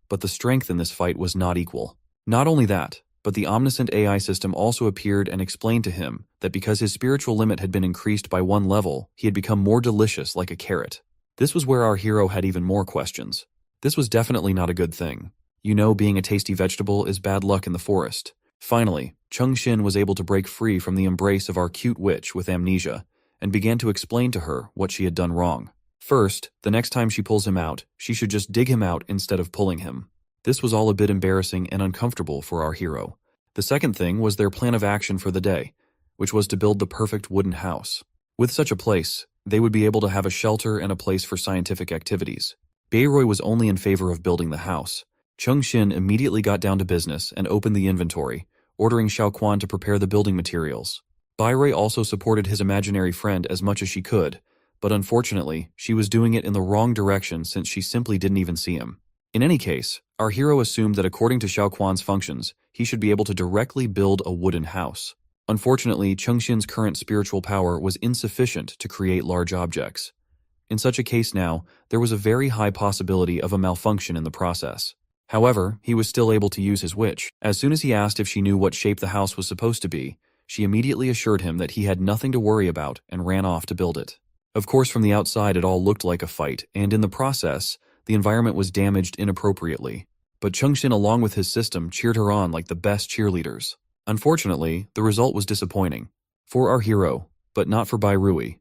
But the strength in this fight was not equal. Not only that, but the omniscient AI system also appeared and explained to him that because his spiritual limit had been increased by 1 level, he had become more delicious like a carrot. This was where our hero had even more questions. This was definitely not a good thing. You know, being a tasty vegetable is bad luck in the forest. Finally, Chungshin was able to break free from the embrace of our cute witch with amnesia, and began to explain to her what she had done wrong. First, the next time she pulls him out, she should just dig him out instead of pulling him. This was all a bit embarrassing and uncomfortable for our hero. The second thing was their plan of action for the day, which was to build the perfect wooden house. With such a place, they would be able to have a shelter and a place for scientific activities. Bayroi was only in favor of building the house. Chungshin immediately got down to business and opened the inventory, ordering Xiaoquan to prepare the building materials. Bayroi also supported his imaginary friend as much as she could, but unfortunately, she was doing it in the wrong direction since she simply didn't even see him. In any case, our hero assumed that according to Xiaoquan's functions, he should be able to directly build a wooden house. Unfortunately, Chungshin's current spiritual power was insufficient to create large objects. In such a case now, there was a very high possibility of a malfunction in the process. However, he was still able to use his witch. As soon as he asked if she knew what shape the house was supposed to be, she immediately assured him that he had nothing to worry about and ran off to build it. Of course, from the outside it all looked like a fight, and in the process, the environment was damaged inappropriately. But Chungshin, along with his system, cheered her on like the best cheerleaders. Unfortunately, the result was disappointing. For our hero, but not for Bai Rui.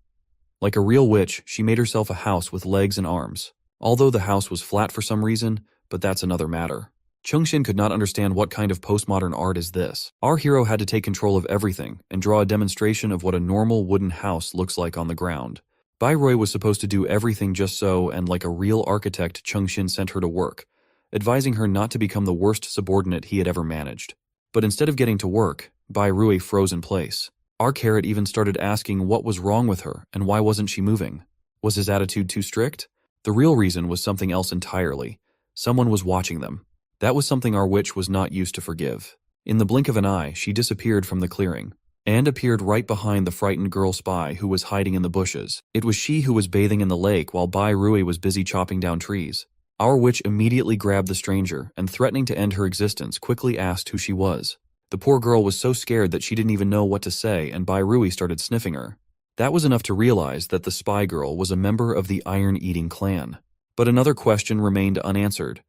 Like a real witch, she made herself a house with legs and arms. Although the house was flat for some reason, but that's another matter. Chungshin could not understand what kind of postmodern art is this. Our hero had to take control of everything and draw a demonstration of what a normal wooden house looks like on the ground. Bayroi was supposed to do everything just so, and like a real architect, Chungshin sent her to work, advising her not to become the worst subordinate he had ever managed. But instead of getting to work, Bayroi froze in place. Our carrot even started asking what was wrong with her and why wasn't she moving. Was his attitude too strict? The real reason was something else entirely. Someone was watching them. That was something our witch was not used to forgive. In the blink of an eye, she disappeared from the clearing, and appeared right behind the frightened girl spy who was hiding in the bushes. It was she who was bathing in the lake while Bai Rui was busy chopping down trees. Our witch immediately grabbed the stranger and, threatening to end her existence, quickly asked who she was. The poor girl was so scared that she didn't even know what to say, and Bai Rui started sniffing her. That was enough to realize that the spy girl was a member of the Iron-Eating clan. But another question remained unanswered.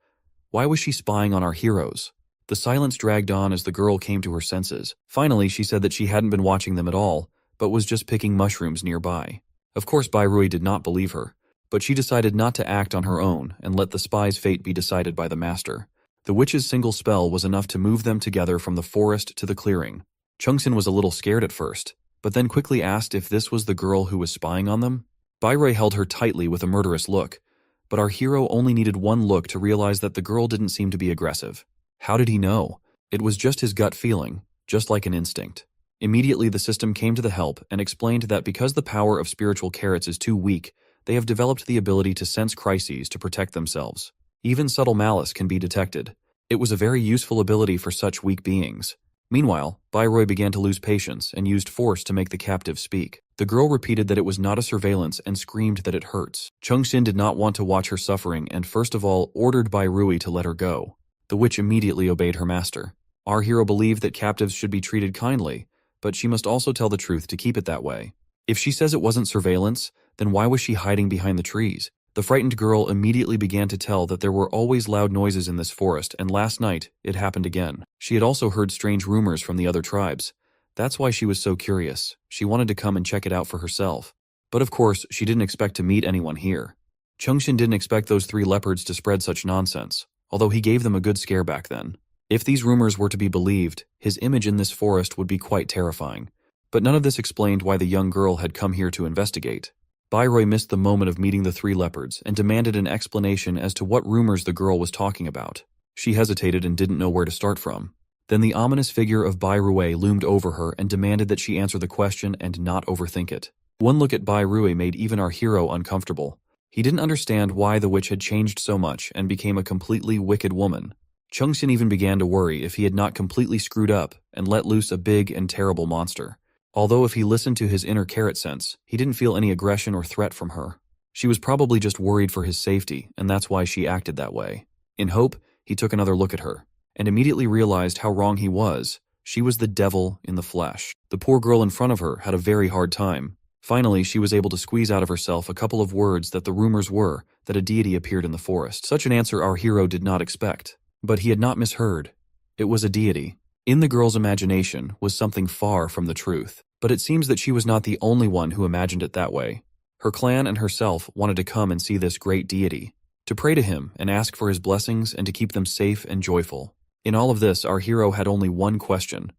Why was she spying on our heroes? The silence dragged on as the girl came to her senses. Finally, she said that she hadn't been watching them at all, but was just picking mushrooms nearby. Of course, Bai Rui did not believe her, but she decided not to act on her own and let the spy's fate be decided by the master. The witch's single spell was enough to move them together from the forest to the clearing. Chungshin was a little scared at first, but then quickly asked if this was the girl who was spying on them. Bayroi held her tightly with a murderous look, but our hero only needed one look to realize that the girl didn't seem to be aggressive. How did he know? It was just his gut feeling, just like an instinct. Immediately the system came to the help and explained that because the power of spiritual carrots is too weak, they have developed the ability to sense crises to protect themselves. Even subtle malice can be detected. It was a very useful ability for such weak beings. Meanwhile, Bayroi began to lose patience and used force to make the captive speak. The girl repeated that it was not a surveillance and screamed that it hurts. Chungshin did not want to watch her suffering and first of all ordered Bayroi to let her go. The witch immediately obeyed her master. Our hero believed that captives should be treated kindly, but she must also tell the truth to keep it that way. If she says it wasn't surveillance, then why was she hiding behind the trees? The frightened girl immediately began to tell that there were always loud noises in this forest, and last night, it happened again. She had also heard strange rumors from the other tribes. That's why she was so curious. She wanted to come and check it out for herself. But of course, she didn't expect to meet anyone here. Chungshin didn't expect those 3 leopards to spread such nonsense, although he gave them a good scare back then. If these rumors were to be believed, his image in this forest would be quite terrifying. But none of this explained why the young girl had come here to investigate. Bairoy missed the moment of meeting the 3 leopards and demanded an explanation as to what rumors the girl was talking about. She hesitated and didn't know where to start from. Then the ominous figure of Bairuei loomed over her and demanded that she answer the question and not overthink it. One look at Bairuei made even our hero uncomfortable. He didn't understand why the witch had changed so much and became a completely wicked woman. Chungshin even began to worry if he had not completely screwed up and let loose a big and terrible monster. Although if he listened to his inner carrot sense, he didn't feel any aggression or threat from her. She was probably just worried for his safety, and that's why she acted that way. In hope, he took another look at her, and immediately realized how wrong he was. She was the devil in the flesh. The poor girl in front of her had a very hard time. Finally, she was able to squeeze out of herself a couple of words that the rumors were that a deity appeared in the forest. Such an answer our hero did not expect. But he had not misheard. It was a deity. In the girl's imagination was something far from the truth. But it seems that she was not the only one who imagined it that way. Her clan and herself wanted to come and see this great deity, to pray to him and ask for his blessings and to keep them safe and joyful. In all of this, our hero had only one question.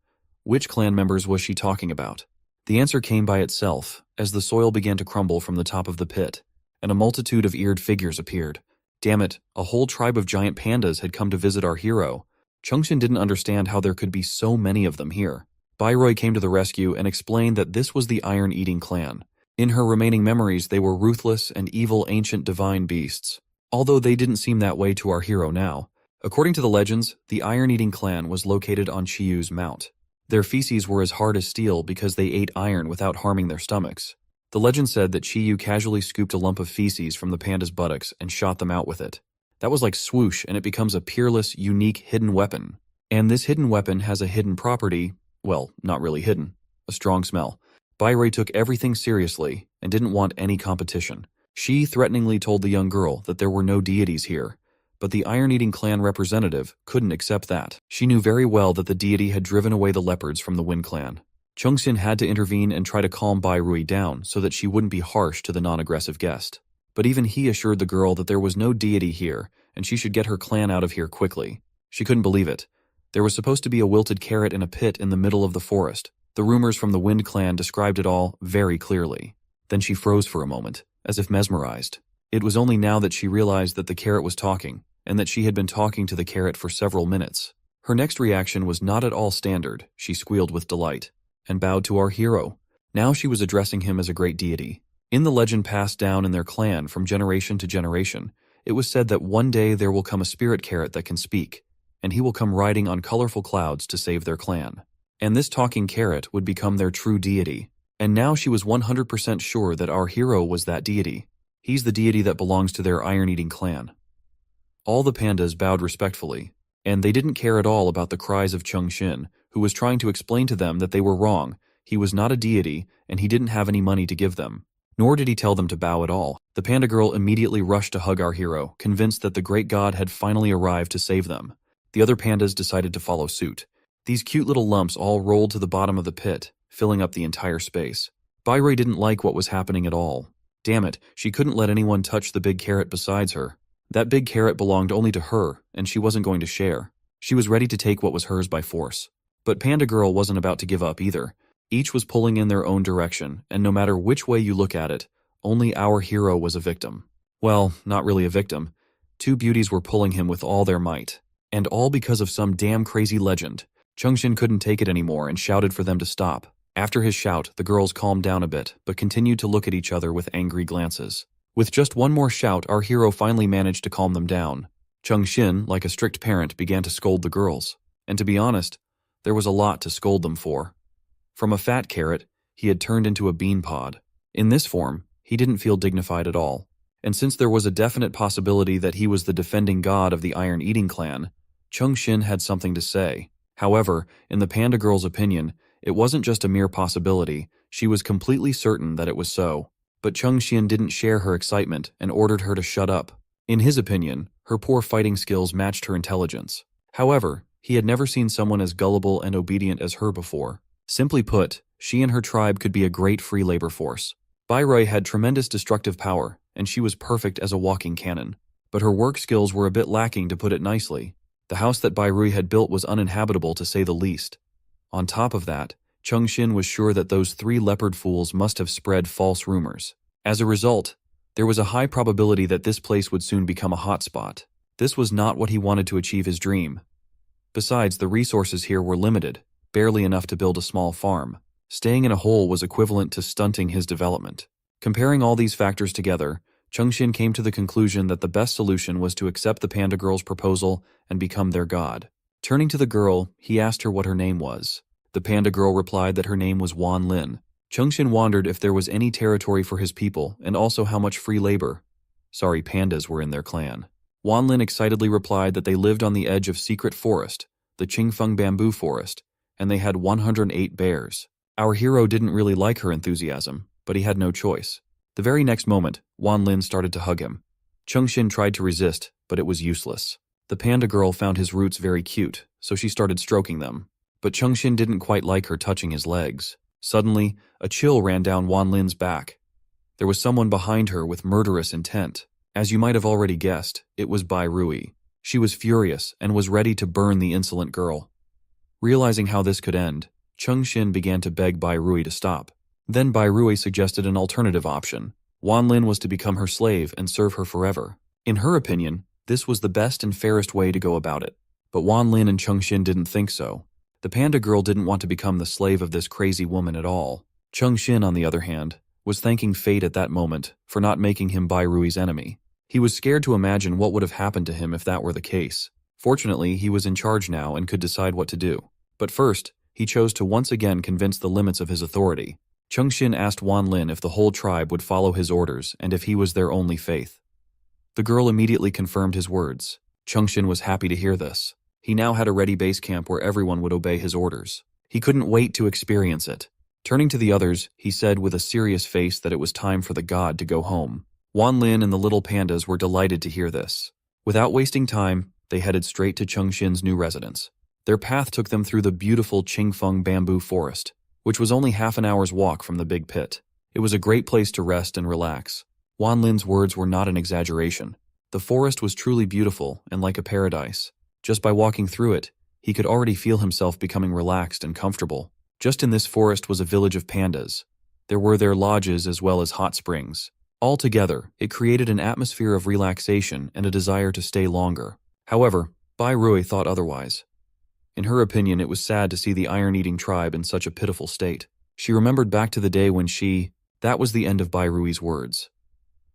Which clan members was she talking about? The answer came by itself, as the soil began to crumble from the top of the pit, and a multitude of eared figures appeared. Damn it, a whole tribe of giant pandas had come to visit our hero. Chungshin didn't understand how there could be so many of them here. Bairoy came to the rescue and explained that this was the Iron-Eating clan. In her remaining memories, they were ruthless and evil ancient divine beasts, although they didn't seem that way to our hero now. According to the legends, the Iron-Eating clan was located on Chiyu's mount. Their feces were as hard as steel because they ate iron without harming their stomachs. The legend said that Chiyu casually scooped a lump of feces from the panda's buttocks and shot them out with it. That was like swoosh, and it becomes a peerless, unique, hidden weapon. And this hidden weapon has a hidden property. Well, not really hidden. A strong smell. Bairoy took everything seriously and didn't want any competition. She threateningly told the young girl that there were no deities here, but the Iron-Eating clan representative couldn't accept that. She knew very well that the deity had driven away the leopards from the Wind clan. Chungshin had to intervene and try to calm Bairoy down so that she wouldn't be harsh to the non-aggressive guest. But even he assured the girl that there was no deity here and she should get her clan out of here quickly. She couldn't believe it. There was supposed to be a wilted carrot in a pit in the middle of the forest. The rumors from the Wind clan described it all very clearly. Then she froze for a moment, as if mesmerized. It was only now that she realized that the carrot was talking, and that she had been talking to the carrot for several minutes. Her next reaction was not at all standard. She squealed with delight, and bowed to our hero. Now she was addressing him as a great deity. In the legend passed down in their clan from generation to generation, it was said that one day there will come a spirit carrot that can speak, and he will come riding on colorful clouds to save their clan. And this talking carrot would become their true deity. And now she was 100% sure that our hero was that deity. He's the deity that belongs to their Iron-Eating clan. All the pandas bowed respectfully, and they didn't care at all about the cries of Chungshin, who was trying to explain to them that they were wrong. He was not a deity, and he didn't have any money to give them. Nor did he tell them to bow at all. The panda girl immediately rushed to hug our hero, convinced that the great god had finally arrived to save them. The other pandas decided to follow suit. These cute little lumps all rolled to the bottom of the pit, filling up the entire space. Bairoy didn't like what was happening at all. Damn it, she couldn't let anyone touch the big carrot besides her. That big carrot belonged only to her, and she wasn't going to share. She was ready to take what was hers by force. But Panda Girl wasn't about to give up either. Each was pulling in their own direction, and no matter which way you look at it, only our hero was a victim. Well, not really a victim. Two beauties were pulling him with all their might. And all because of some damn crazy legend. Chungshin couldn't take it anymore and shouted for them to stop. After his shout, the girls calmed down a bit, but continued to look at each other with angry glances. With just one more shout, our hero finally managed to calm them down. Chungshin, like a strict parent, began to scold the girls. And to be honest, there was a lot to scold them for. From a fat carrot, he had turned into a bean pod. In this form, he didn't feel dignified at all. And since there was a definite possibility that he was the defending god of the Iron-Eating clan, Chungshin had something to say. However, in the Panda Girl's opinion, it wasn't just a mere possibility, she was completely certain that it was so. But Chungshin didn't share her excitement and ordered her to shut up. In his opinion, her poor fighting skills matched her intelligence. However, he had never seen someone as gullible and obedient as her before. Simply put, she and her tribe could be a great free labor force. Bai Rui had tremendous destructive power, and she was perfect as a walking cannon. But her work skills were a bit lacking, to put it nicely. The house that Bai Rui had built was uninhabitable, to say the least. On top of that, Chengxin was sure that those 3 leopard fools must have spread false rumors. As a result, there was a high probability that this place would soon become a hotspot. This was not what he wanted to achieve his dream. Besides, the resources here were limited, barely enough to build a small farm. Staying in a hole was equivalent to stunting his development. Comparing all these factors together, Chengxin came to the conclusion that the best solution was to accept the panda girl's proposal and become their god. Turning to the girl, he asked her what her name was. The panda girl replied that her name was Wan Lin. Chengxin wondered if there was any territory for his people and also how much free labor, pandas were in their clan. Wan Lin excitedly replied that they lived on the edge of secret forest, the Qingfeng bamboo forest, and they had 108 bears. Our hero didn't really like her enthusiasm, but he had no choice. The very next moment, Wan Lin started to hug him. Chengxin tried to resist, but it was useless. The panda girl found his roots very cute, so she started stroking them. But Chengxin didn't quite like her touching his legs. Suddenly, a chill ran down Wan Lin's back. There was someone behind her with murderous intent. As you might have already guessed, it was Bai Rui. She was furious and was ready to burn the insolent girl. Realizing how this could end, Chengxin began to beg Bai Rui to stop. Then Bai Rui suggested an alternative option. Wan Lin was to become her slave and serve her forever. In her opinion, this was the best and fairest way to go about it. But Wan Lin and Chengxin didn't think so. The panda girl didn't want to become the slave of this crazy woman at all. Chengxin, on the other hand, was thanking fate at that moment for not making him Bai Rui's enemy. He was scared to imagine what would have happened to him if that were the case. Fortunately, he was in charge now and could decide what to do. But first, he chose to once again convince the limits of his authority. Chengxin asked Wan Lin if the whole tribe would follow his orders and if he was their only faith. The girl immediately confirmed his words. Chengxin was happy to hear this. He now had a ready base camp where everyone would obey his orders. He couldn't wait to experience it. Turning to the others, he said with a serious face that it was time for the god to go home. Wan Lin and the little pandas were delighted to hear this. Without wasting time, they headed straight to Chengxin's new residence. Their path took them through the beautiful Qingfeng bamboo forest, which was only half an hour's walk from the big pit. It was a great place to rest and relax. Wan Lin's words were not an exaggeration. The forest was truly beautiful and like a paradise. Just by walking through it, he could already feel himself becoming relaxed and comfortable. Just in this forest was a village of pandas. There were their lodges as well as hot springs. Altogether, it created an atmosphere of relaxation and a desire to stay longer. However, Bai Rui thought otherwise. In her opinion, it was sad to see the iron-eating tribe in such a pitiful state. She remembered back to the day when that was the end of Bai Rui's words.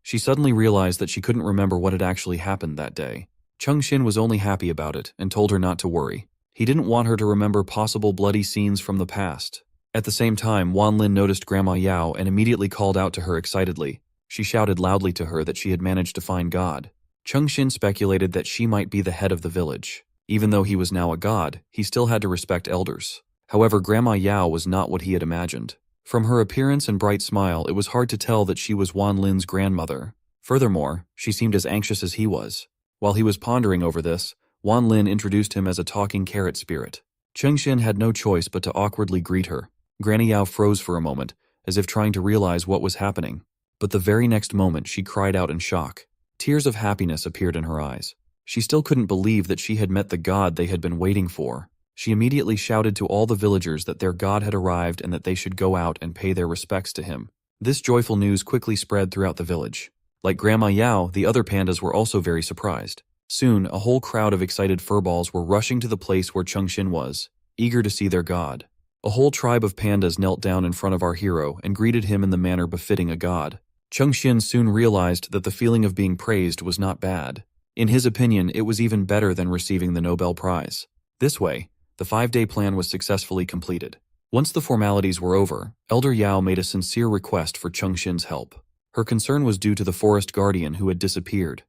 She suddenly realized that she couldn't remember what had actually happened that day. Chengxin was only happy about it and told her not to worry. He didn't want her to remember possible bloody scenes from the past. At the same time, Wan Lin noticed Grandma Yao and immediately called out to her excitedly. She shouted loudly to her that she had managed to find God. Chengxin speculated that she might be the head of the village. Even though he was now a god, he still had to respect elders. However, Grandma Yao was not what he had imagined. From her appearance and bright smile, it was hard to tell that she was Wan Lin's grandmother. Furthermore, she seemed as anxious as he was. While he was pondering over this, Wan Lin introduced him as a talking carrot spirit. Chengxin had no choice but to awkwardly greet her. Granny Yao froze for a moment, as if trying to realize what was happening. But the very next moment she cried out in shock. Tears of happiness appeared in her eyes. She still couldn't believe that she had met the god they had been waiting for. She immediately shouted to all the villagers that their god had arrived and that they should go out and pay their respects to him. This joyful news quickly spread throughout the village. Like Grandma Yao, the other pandas were also very surprised. Soon, a whole crowd of excited furballs were rushing to the place where Chengxin was, eager to see their god. A whole tribe of pandas knelt down in front of our hero and greeted him in the manner befitting a god. Chengxin soon realized that the feeling of being praised was not bad. In his opinion, it was even better than receiving the Nobel Prize. This way, the 5-day plan was successfully completed. Once the formalities were over, Elder Yao made a sincere request for Chengxin's help. Her concern was due to the forest guardian who had disappeared.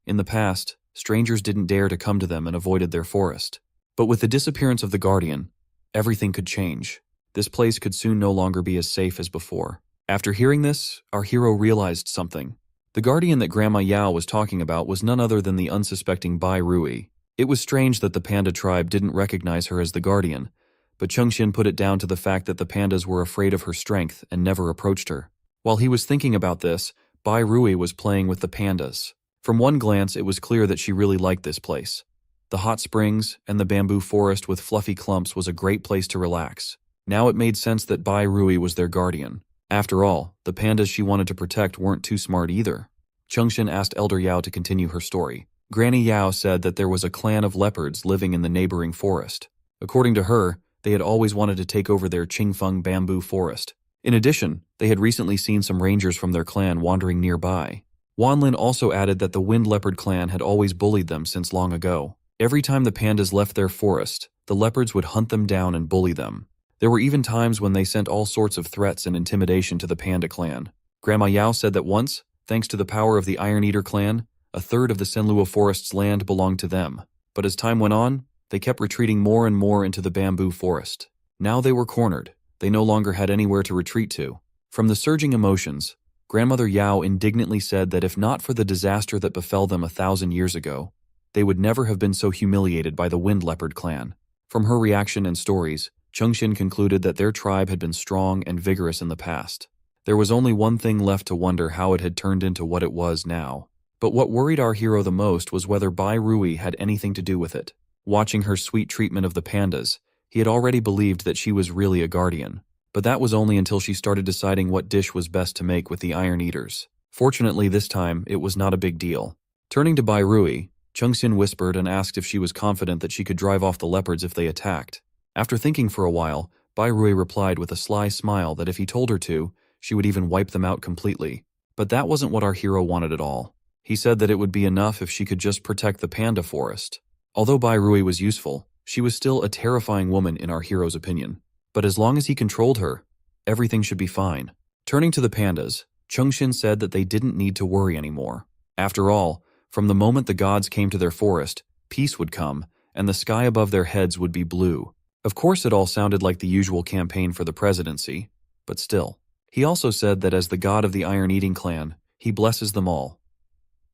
In the past, strangers didn't dare to come to them and avoided their forest. But with the disappearance of the guardian, everything could change. This place could soon no longer be as safe as before. After hearing this, our hero realized something. The guardian that Grandma Yao was talking about was none other than the unsuspecting Bai Rui. It was strange that the panda tribe didn't recognize her as the guardian, but Chengxian put it down to the fact that the pandas were afraid of her strength and never approached her. While he was thinking about this, Bai Rui was playing with the pandas. From one glance, it was clear that she really liked this place. The hot springs and the bamboo forest with fluffy clumps was a great place to relax. Now it made sense that Bai Rui was their guardian. After all, the pandas she wanted to protect weren't too smart either. Chengxian asked Elder Yao to continue her story. Granny Yao said that there was a clan of leopards living in the neighboring forest. According to her, they had always wanted to take over their Qingfeng bamboo forest. In addition, they had recently seen some rangers from their clan wandering nearby. Wanlin also added that the Wind Leopard clan had always bullied them since long ago. Every time the pandas left their forest, the leopards would hunt them down and bully them. There were even times when they sent all sorts of threats and intimidation to the panda clan. Grandma Yao said that once, thanks to the power of the Iron Eater clan, a third of the Senlua forest's land belonged to them. But as time went on, they kept retreating more and more into the bamboo forest. Now they were cornered. They no longer had anywhere to retreat to. From the surging emotions, Grandmother Yao indignantly said that if not for the disaster that befell them 1,000 years ago, they would never have been so humiliated by the Wind Leopard clan. From her reaction and stories, Chengxian concluded that their tribe had been strong and vigorous in the past. There was only one thing left to wonder how it had turned into what it was now. But what worried our hero the most was whether Bai Rui had anything to do with it. Watching her sweet treatment of the pandas, he had already believed that she was really a guardian. But that was only until she started deciding what dish was best to make with the Iron Eaters. Fortunately, this time, it was not a big deal. Turning to Bai Rui, Chengxian whispered and asked if she was confident that she could drive off the leopards if they attacked. After thinking for a while, Bai Rui replied with a sly smile that if he told her to, she would even wipe them out completely. But that wasn't what our hero wanted at all. He said that it would be enough if she could just protect the panda forest. Although Bai Rui was useful, she was still a terrifying woman in our hero's opinion. But as long as he controlled her, everything should be fine. Turning to the pandas, Chengxian said that they didn't need to worry anymore. After all, from the moment the gods came to their forest, peace would come, and the sky above their heads would be blue. Of course, it all sounded like the usual campaign for the presidency, but still. He also said that as the god of the Iron-Eating clan, he blesses them all.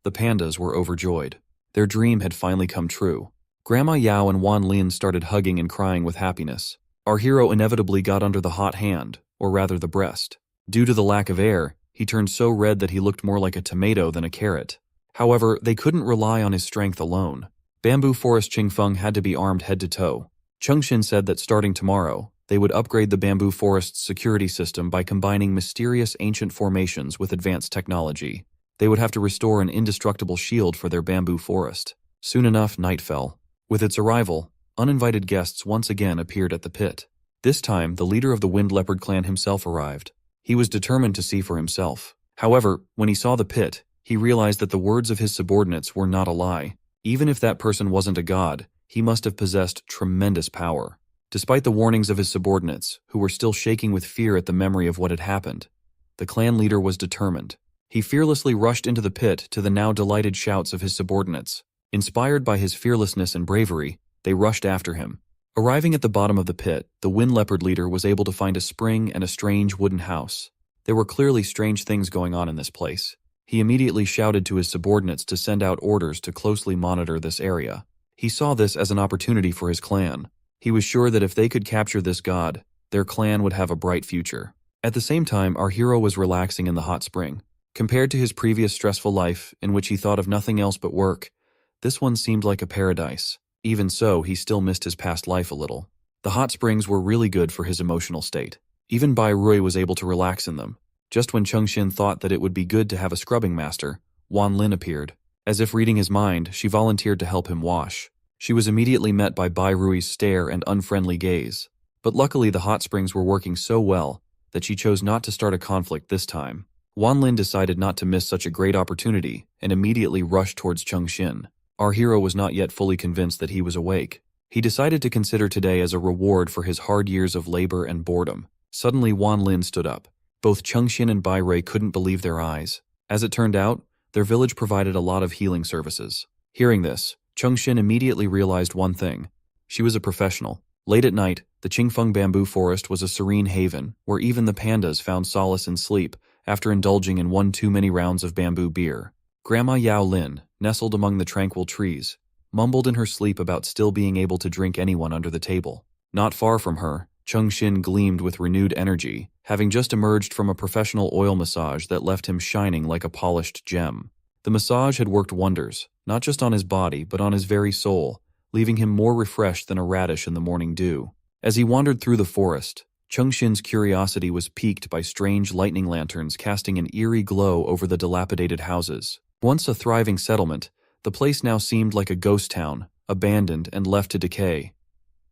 The pandas were overjoyed. Their dream had finally come true. Grandma Yao and Wan Lin started hugging and crying with happiness. Our hero inevitably got under the hot hand, or rather the breast. Due to the lack of air, he turned so red that he looked more like a tomato than a carrot. However, they couldn't rely on his strength alone. Bamboo Forest Qingfeng had to be armed head to toe. Chengxian said that starting tomorrow, they would upgrade the Bamboo Forest's security system by combining mysterious ancient formations with advanced technology. They would have to restore an indestructible shield for their bamboo forest. Soon enough, night fell. With its arrival, uninvited guests once again appeared at the pit. This time, the leader of the Wind Leopard clan himself arrived. He was determined to see for himself. However, when he saw the pit, he realized that the words of his subordinates were not a lie. Even if that person wasn't a god, he must have possessed tremendous power. Despite the warnings of his subordinates, who were still shaking with fear at the memory of what had happened, the clan leader was determined. He fearlessly rushed into the pit to the now delighted shouts of his subordinates. Inspired by his fearlessness and bravery, they rushed after him. Arriving at the bottom of the pit, the Wind Leopard leader was able to find a spring and a strange wooden house. There were clearly strange things going on in this place. He immediately shouted to his subordinates to send out orders to closely monitor this area. He saw this as an opportunity for his clan. He was sure that if they could capture this god, their clan would have a bright future. At the same time, our hero was relaxing in the hot spring. Compared to his previous stressful life, in which he thought of nothing else but work, this one seemed like a paradise. Even so, he still missed his past life a little. The hot springs were really good for his emotional state. Even Bai Rui was able to relax in them. Just when Chengxian thought that it would be good to have a scrubbing master, Wan Lin appeared. As if reading his mind, she volunteered to help him wash. She was immediately met by Bai Rui's stare and unfriendly gaze. But luckily the hot springs were working so well that she chose not to start a conflict this time. Wan Lin decided not to miss such a great opportunity and immediately rushed towards Chengxian. Our hero was not yet fully convinced that he was awake. He decided to consider today as a reward for his hard years of labor and boredom. Suddenly Wan Lin stood up. Both Chengxian and Bai Rui couldn't believe their eyes. As it turned out, their village provided a lot of healing services. Hearing this, Chengxian immediately realized one thing. She was a professional. Late at night, the Qingfeng bamboo forest was a serene haven where even the pandas found solace in sleep after indulging in one too many rounds of bamboo beer. Grandma Yao Lin, nestled among the tranquil trees, mumbled in her sleep about still being able to drink anyone under the table. Not far from her, Chung-shin gleamed with renewed energy, having just emerged from a professional oil massage that left him shining like a polished gem. The massage had worked wonders, not just on his body but on his very soul, leaving him more refreshed than a radish in the morning dew. As he wandered through the forest, Chung-shin's curiosity was piqued by strange lightning lanterns casting an eerie glow over the dilapidated houses. Once a thriving settlement, the place now seemed like a ghost town, abandoned and left to decay.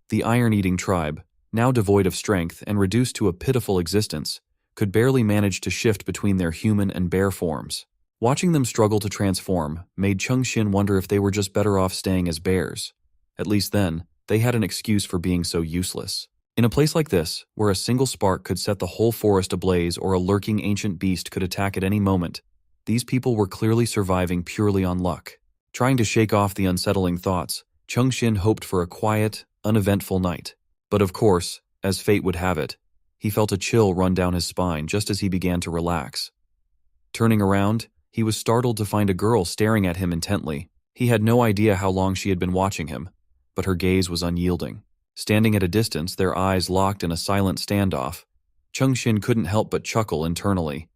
The iron-eating tribe, now devoid of strength and reduced to a pitiful existence, could barely manage to shift between their human and bear forms. Watching them struggle to transform made Chung-shin wonder if they were just better off staying as bears. At least then, they had an excuse for being so useless. In a place like this, where a single spark could set the whole forest ablaze or a lurking ancient beast could attack at any moment, these people were clearly surviving purely on luck. Trying to shake off the unsettling thoughts, Chung-shin hoped for a quiet, uneventful night. But of course, as fate would have it, he felt a chill run down his spine just as he began to relax. Turning around, he was startled to find a girl staring at him intently. He had no idea how long she had been watching him, but her gaze was unyielding. Standing at a distance, their eyes locked in a silent standoff, Chung-shin couldn't help but chuckle internally.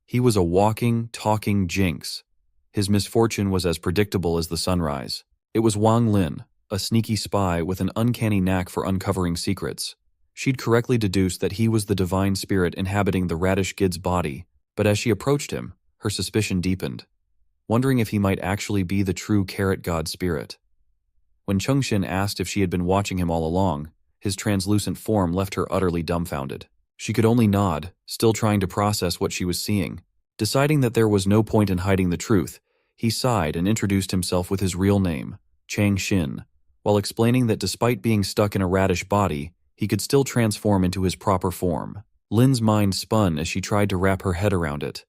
He was a walking, talking jinx. His misfortune was as predictable as the sunrise. It was Wang Lin, a sneaky spy with an uncanny knack for uncovering secrets. She'd correctly deduced that he was the divine spirit inhabiting the radish kid's body, but as she approached him, her suspicion deepened, wondering if he might actually be the true carrot god spirit. When Chung-shin asked if she had been watching him all along, his translucent form left her utterly dumbfounded. She could only nod, still trying to process what she was seeing. Deciding that there was no point in hiding the truth, he sighed and introduced himself with his real name, Chang Shin, while explaining that despite being stuck in a radish body, he could still transform into his proper form. Lin's mind spun as she tried to wrap her head around it.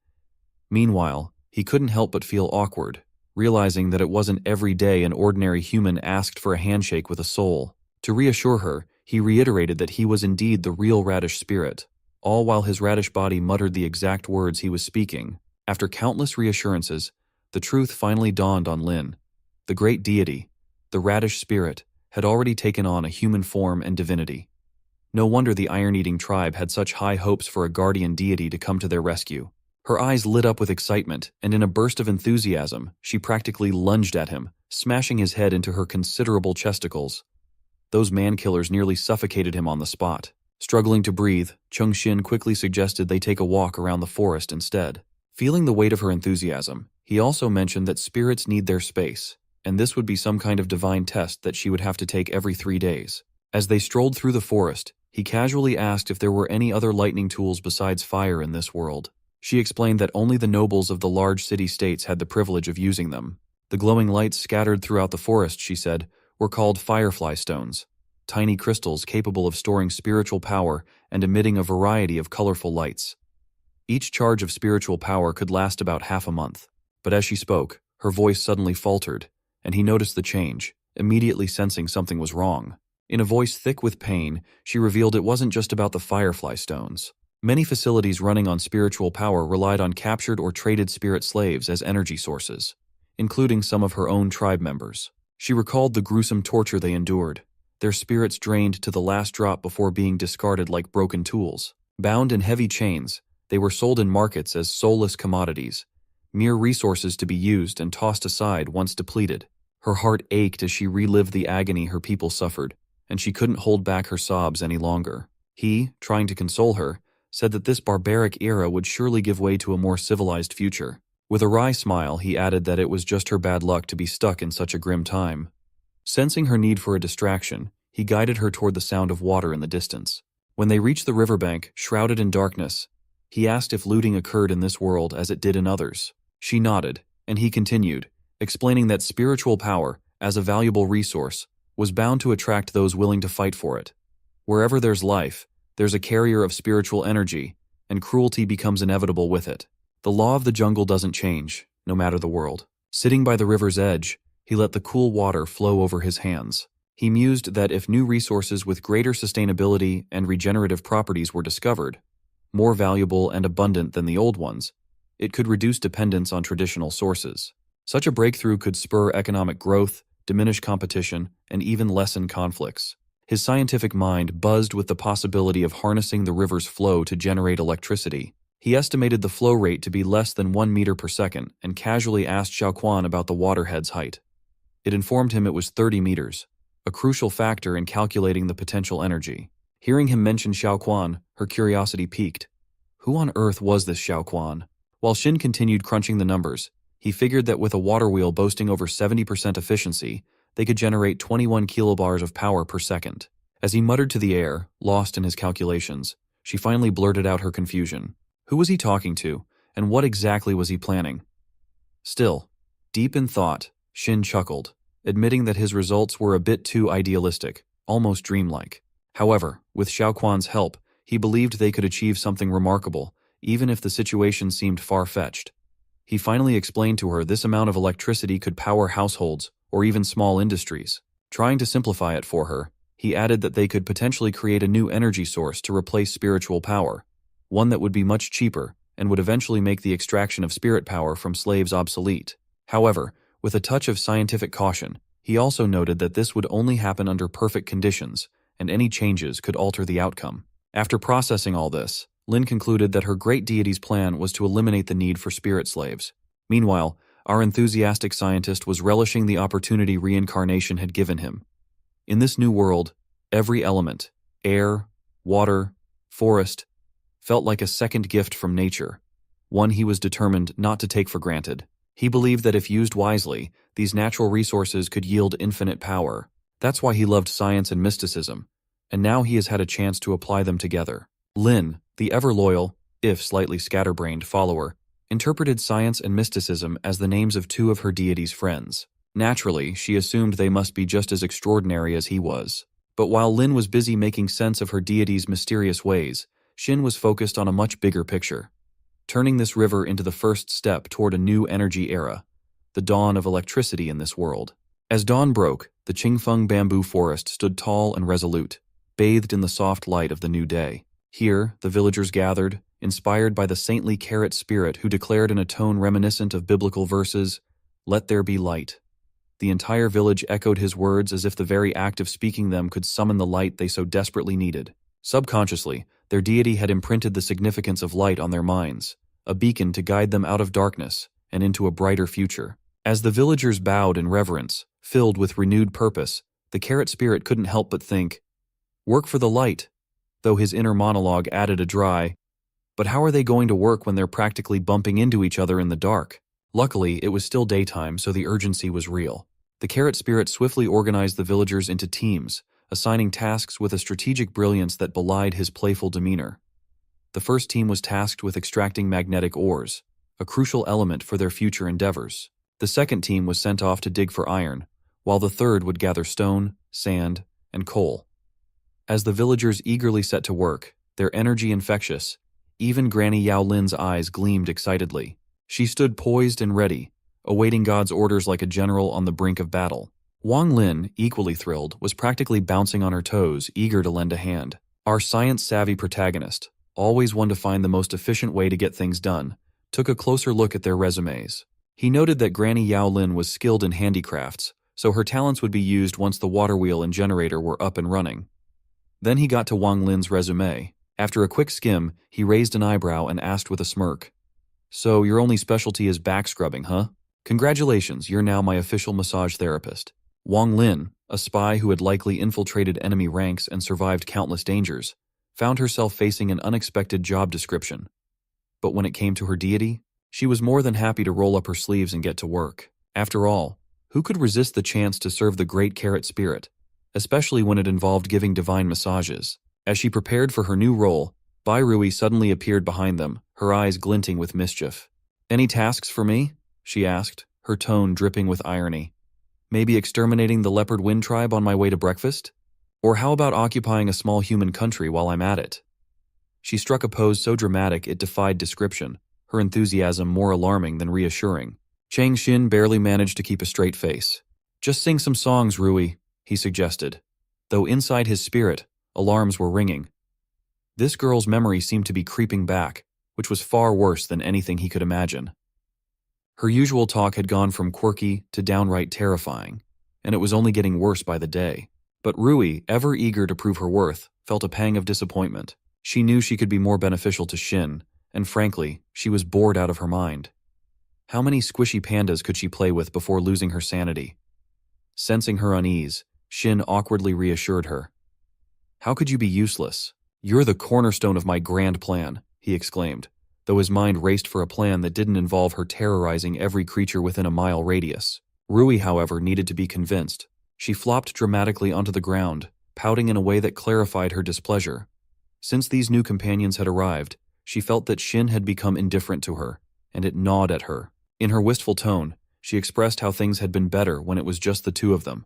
Meanwhile, he couldn't help but feel awkward, realizing that it wasn't every day an ordinary human asked for a handshake with a soul. To reassure her, he reiterated that he was indeed the real radish spirit, all while his radish body muttered the exact words he was speaking. After countless reassurances, the truth finally dawned on Lin. The great deity, the radish spirit, had already taken on a human form and divinity. No wonder the iron-eating tribe had such high hopes for a guardian deity to come to their rescue. Her eyes lit up with excitement, and in a burst of enthusiasm, she practically lunged at him, smashing his head into her considerable chesticles. Those man-killers nearly suffocated him on the spot. Struggling to breathe, Chung-shin quickly suggested they take a walk around the forest instead. Feeling the weight of her enthusiasm, he also mentioned that spirits need their space, and this would be some kind of divine test that she would have to take every 3 days. As they strolled through the forest, he casually asked if there were any other lightning tools besides fire in this world. She explained that only the nobles of the large city-states had the privilege of using them. The glowing lights scattered throughout the forest, she said, were called firefly stones, tiny crystals capable of storing spiritual power and emitting a variety of colorful lights. Each charge of spiritual power could last about half a month. But as she spoke, her voice suddenly faltered, and he noticed the change, immediately sensing something was wrong. In a voice thick with pain, she revealed it wasn't just about the firefly stones. Many facilities running on spiritual power relied on captured or traded spirit slaves as energy sources, including some of her own tribe members. She recalled the gruesome torture they endured, their spirits drained to the last drop before being discarded like broken tools. Bound in heavy chains, they were sold in markets as soulless commodities, mere resources to be used and tossed aside once depleted. Her heart ached as she relived the agony her people suffered, and she couldn't hold back her sobs any longer. He, trying to console her, said that this barbaric era would surely give way to a more civilized future. With a wry smile, he added that it was just her bad luck to be stuck in such a grim time. Sensing her need for a distraction, he guided her toward the sound of water in the distance. When they reached the riverbank, shrouded in darkness, he asked if looting occurred in this world as it did in others. She nodded, and he continued, explaining that spiritual power, as a valuable resource, was bound to attract those willing to fight for it. Wherever there's life, there's a carrier of spiritual energy, and cruelty becomes inevitable with it. The law of the jungle doesn't change, no matter the world. Sitting by the river's edge, he let the cool water flow over his hands. He mused that if new resources with greater sustainability and regenerative properties were discovered, more valuable and abundant than the old ones, it could reduce dependence on traditional sources. Such a breakthrough could spur economic growth, diminish competition, and even lessen conflicts. His scientific mind buzzed with the possibility of harnessing the river's flow to generate electricity. He estimated the flow rate to be less than 1 meter per second and casually asked Xiaoquan about the waterhead's height. It informed him it was 30 meters, a crucial factor in calculating the potential energy. Hearing him mention Xiaoquan, her curiosity piqued. Who on earth was this Xiaoquan? While Xin continued crunching the numbers, he figured that with a water wheel boasting over 70% efficiency, they could generate 21 kilobars of power per second. As he muttered to the air, lost in his calculations, she finally blurted out her confusion. Who was he talking to, and what exactly was he planning? Still, deep in thought, Xin chuckled, admitting that his results were a bit too idealistic, almost dreamlike. However, with Xiaoquan's help, he believed they could achieve something remarkable, even if the situation seemed far-fetched. He finally explained to her this amount of electricity could power households or even small industries. Trying to simplify it for her, he added that they could potentially create a new energy source to replace spiritual power, one that would be much cheaper and would eventually make the extraction of spirit power from slaves obsolete. However, with a touch of scientific caution, he also noted that this would only happen under perfect conditions, and any changes could alter the outcome. After processing all this, Lin concluded that her great deity's plan was to eliminate the need for spirit slaves. Meanwhile, our enthusiastic scientist was relishing the opportunity reincarnation had given him. In this new world, every element, air, water, forest, felt like a second gift from nature, one he was determined not to take for granted. He believed that if used wisely, these natural resources could yield infinite power. That's why he loved science and mysticism, and now he has had a chance to apply them together. Lin, the ever-loyal, if slightly scatterbrained follower, interpreted science and mysticism as the names of two of her deity's friends. Naturally, she assumed they must be just as extraordinary as he was. But while Lin was busy making sense of her deity's mysterious ways, Xin was focused on a much bigger picture, turning this river into the first step toward a new energy era, the dawn of electricity in this world. As dawn broke, the Qingfeng bamboo forest stood tall and resolute, bathed in the soft light of the new day. Here, the villagers gathered, inspired by the saintly carrot spirit who declared in a tone reminiscent of biblical verses, "Let there be light." The entire village echoed his words as if the very act of speaking them could summon the light they so desperately needed. Subconsciously, their deity had imprinted the significance of light on their minds, a beacon to guide them out of darkness and into a brighter future. As the villagers bowed in reverence, filled with renewed purpose, the carrot spirit couldn't help but think, "Work for the light," though his inner monologue added a dry, "But how are they going to work when they're practically bumping into each other in the dark?" Luckily, it was still daytime, so the urgency was real. The carrot spirit swiftly organized the villagers into teams, assigning tasks with a strategic brilliance that belied his playful demeanor. The first team was tasked with extracting magnetic ores, a crucial element for their future endeavors. The second team was sent off to dig for iron, while the third would gather stone, sand, and coal. As the villagers eagerly set to work, their energy infectious, even Granny Yao Lin's eyes gleamed excitedly. She stood poised and ready, awaiting God's orders like a general on the brink of battle. Wang Lin, equally thrilled, was practically bouncing on her toes, eager to lend a hand. Our science-savvy protagonist, always one to find the most efficient way to get things done, took a closer look at their resumes. He noted that Granny Yao Lin was skilled in handicrafts, so her talents would be used once the water wheel and generator were up and running. Then he got to Wang Lin's resume. After a quick skim, he raised an eyebrow and asked with a smirk, "So your only specialty is back scrubbing, huh? Congratulations, you're now my official massage therapist." Wang Lin, a spy who had likely infiltrated enemy ranks and survived countless dangers, found herself facing an unexpected job description. But when it came to her deity, she was more than happy to roll up her sleeves and get to work. After all, who could resist the chance to serve the great carrot spirit, especially when it involved giving divine massages? As she prepared for her new role, Bai Rui suddenly appeared behind them, her eyes glinting with mischief. "Any tasks for me?" she asked, her tone dripping with irony. "Maybe exterminating the leopard wind tribe on my way to breakfast? Or how about occupying a small human country while I'm at it?" She struck a pose so dramatic it defied description, her enthusiasm more alarming than reassuring. Chang Xin barely managed to keep a straight face. "Just sing some songs, Rui," he suggested, though inside his spirit, alarms were ringing. This girl's memory seemed to be creeping back, which was far worse than anything he could imagine. Her usual talk had gone from quirky to downright terrifying, and it was only getting worse by the day. But Rui, ever eager to prove her worth, felt a pang of disappointment. She knew she could be more beneficial to Shin, and frankly, she was bored out of her mind. How many squishy pandas could she play with before losing her sanity? Sensing her unease, Shin awkwardly reassured her. "How could you be useless? You're the cornerstone of my grand plan," he exclaimed, though his mind raced for a plan that didn't involve her terrorizing every creature within a mile radius. Rui, however, needed to be convinced. She flopped dramatically onto the ground, pouting in a way that clarified her displeasure. Since these new companions had arrived, she felt that Shin had become indifferent to her, and it gnawed at her. In her wistful tone, she expressed how things had been better when it was just the two of them,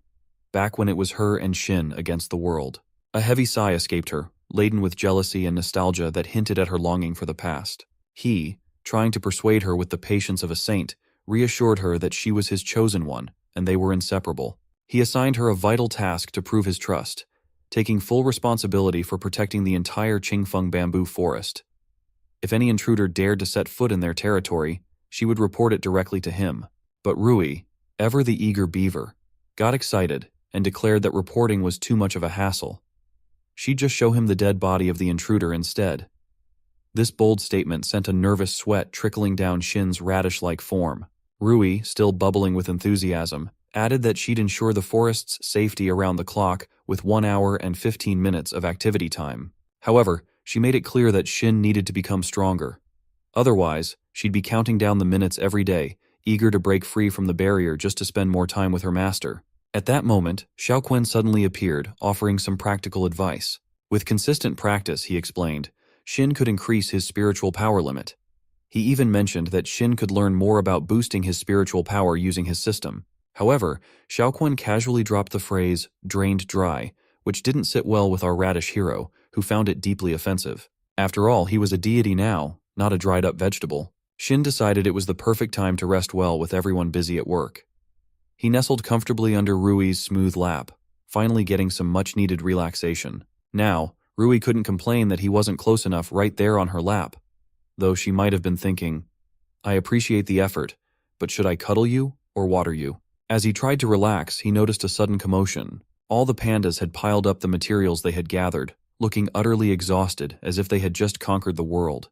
back when it was her and Shin against the world. A heavy sigh escaped her, laden with jealousy and nostalgia that hinted at her longing for the past. He, trying to persuade her with the patience of a saint, reassured her that she was his chosen one, and they were inseparable. He assigned her a vital task to prove his trust, taking full responsibility for protecting the entire Qingfeng bamboo forest. If any intruder dared to set foot in their territory, she would report it directly to him. But Rui, ever the eager beaver, got excited and declared that reporting was too much of a hassle. She'd just show him the dead body of the intruder instead. This bold statement sent a nervous sweat trickling down Shin's radish-like form. Rui, still bubbling with enthusiasm, added that she'd ensure the forest's safety around the clock with 1 hour and 15 minutes of activity time. However, she made it clear that Shin needed to become stronger. Otherwise, she'd be counting down the minutes every day, eager to break free from the barrier just to spend more time with her master. At that moment, Xiaoquan suddenly appeared, offering some practical advice. With consistent practice, he explained, Shin could increase his spiritual power limit. He even mentioned that Shin could learn more about boosting his spiritual power using his system. However, Xiaoquan casually dropped the phrase, drained dry, which didn't sit well with our radish hero, who found it deeply offensive. After all, he was a deity now, not a dried-up vegetable. Shin decided it was the perfect time to rest well with everyone busy at work. He nestled comfortably under Rui's smooth lap, finally getting some much-needed relaxation. Now, Rui couldn't complain that he wasn't close enough right there on her lap, though she might have been thinking, "I appreciate the effort, but should I cuddle you or water you?" As he tried to relax, he noticed a sudden commotion. All the pandas had piled up the materials they had gathered, looking utterly exhausted as if they had just conquered the world.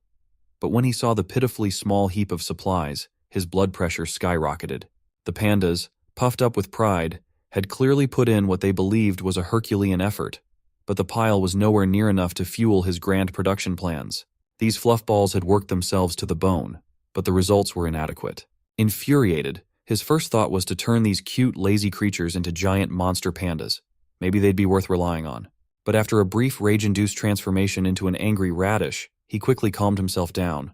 But when he saw the pitifully small heap of supplies, his blood pressure skyrocketed. The pandas, puffed up with pride, had clearly put in what they believed was a Herculean effort, but the pile was nowhere near enough to fuel his grand production plans. These fluffballs had worked themselves to the bone, but the results were inadequate. Infuriated, his first thought was to turn these cute, lazy creatures into giant monster pandas. Maybe they'd be worth relying on. But after a brief rage-induced transformation into an angry radish, he quickly calmed himself down.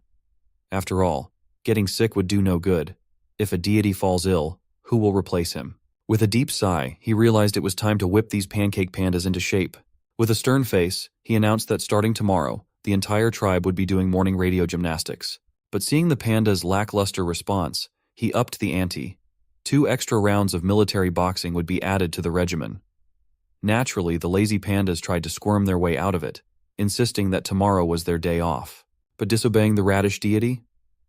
After all, getting sick would do no good. If a deity falls ill, who will replace him? With a deep sigh, he realized it was time to whip these pancake pandas into shape. With a stern face, he announced that starting tomorrow, the entire tribe would be doing morning radio gymnastics. But seeing the pandas' lackluster response, he upped the ante. 2 extra rounds of military boxing would be added to the regimen. Naturally, the lazy pandas tried to squirm their way out of it, insisting that tomorrow was their day off. But disobeying the radish deity?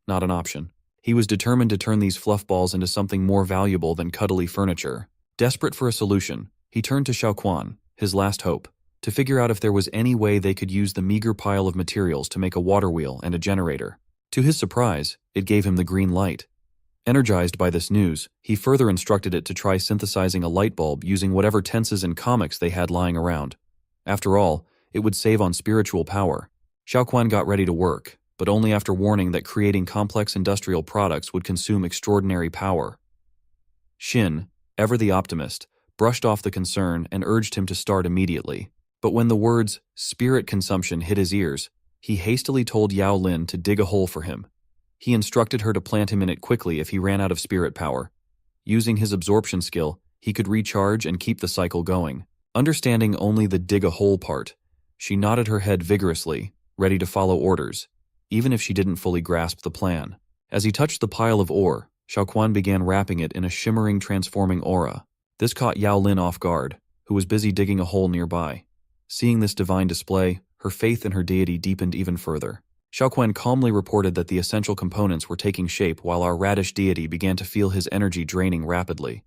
Not an option. He was determined to turn these fluffballs into something more valuable than cuddly furniture. Desperate for a solution, he turned to Xiaoquan, his last hope, to figure out if there was any way they could use the meager pile of materials to make a water wheel and a generator. To his surprise, it gave him the green light. Energized by this news, he further instructed it to try synthesizing a light bulb using whatever tenses and comics they had lying around. After all, it would save on spiritual power. Xiaoquan got ready to work, but only after warning that creating complex industrial products would consume extraordinary power. Shin, ever the optimist, brushed off the concern and urged him to start immediately. But when the words spirit consumption hit his ears, he hastily told Yao Lin to dig a hole for him. He instructed her to plant him in it quickly if he ran out of spirit power. Using his absorption skill, he could recharge and keep the cycle going. Understanding only the dig a hole part, she nodded her head vigorously, ready to follow orders, even if she didn't fully grasp the plan. As he touched the pile of ore, Xiaoquan began wrapping it in a shimmering, transforming aura. This caught Yao Lin off guard, who was busy digging a hole nearby. Seeing this divine display, her faith in her deity deepened even further. Xiaoquan calmly reported that the essential components were taking shape while our radish deity began to feel his energy draining rapidly.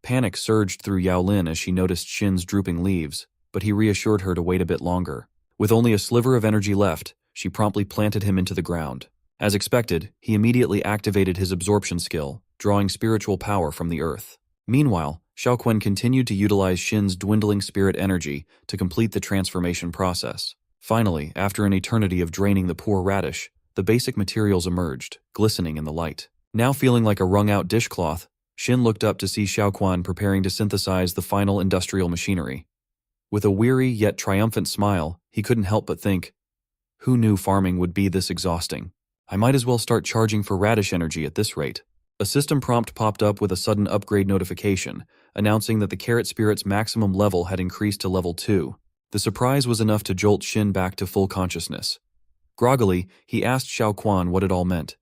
Panic surged through Yaolin as she noticed Shin's drooping leaves, but he reassured her to wait a bit longer. With only a sliver of energy left, she promptly planted him into the ground. As expected, he immediately activated his absorption skill, drawing spiritual power from the earth. Meanwhile, Xiaoquan continued to utilize Shin's dwindling spirit energy to complete the transformation process. Finally, after an eternity of draining the poor radish, the basic materials emerged, glistening in the light. Now feeling like a wrung-out dishcloth, Shin looked up to see Xiaoquan preparing to synthesize the final industrial machinery. With a weary yet triumphant smile, he couldn't help but think, who knew farming would be this exhausting? I might as well start charging for radish energy at this rate. A system prompt popped up with a sudden upgrade notification, announcing that the carrot spirit's maximum level had increased to level 2. The surprise was enough to jolt Shin back to full consciousness. Groggily, he asked Xiaoquan what it all meant.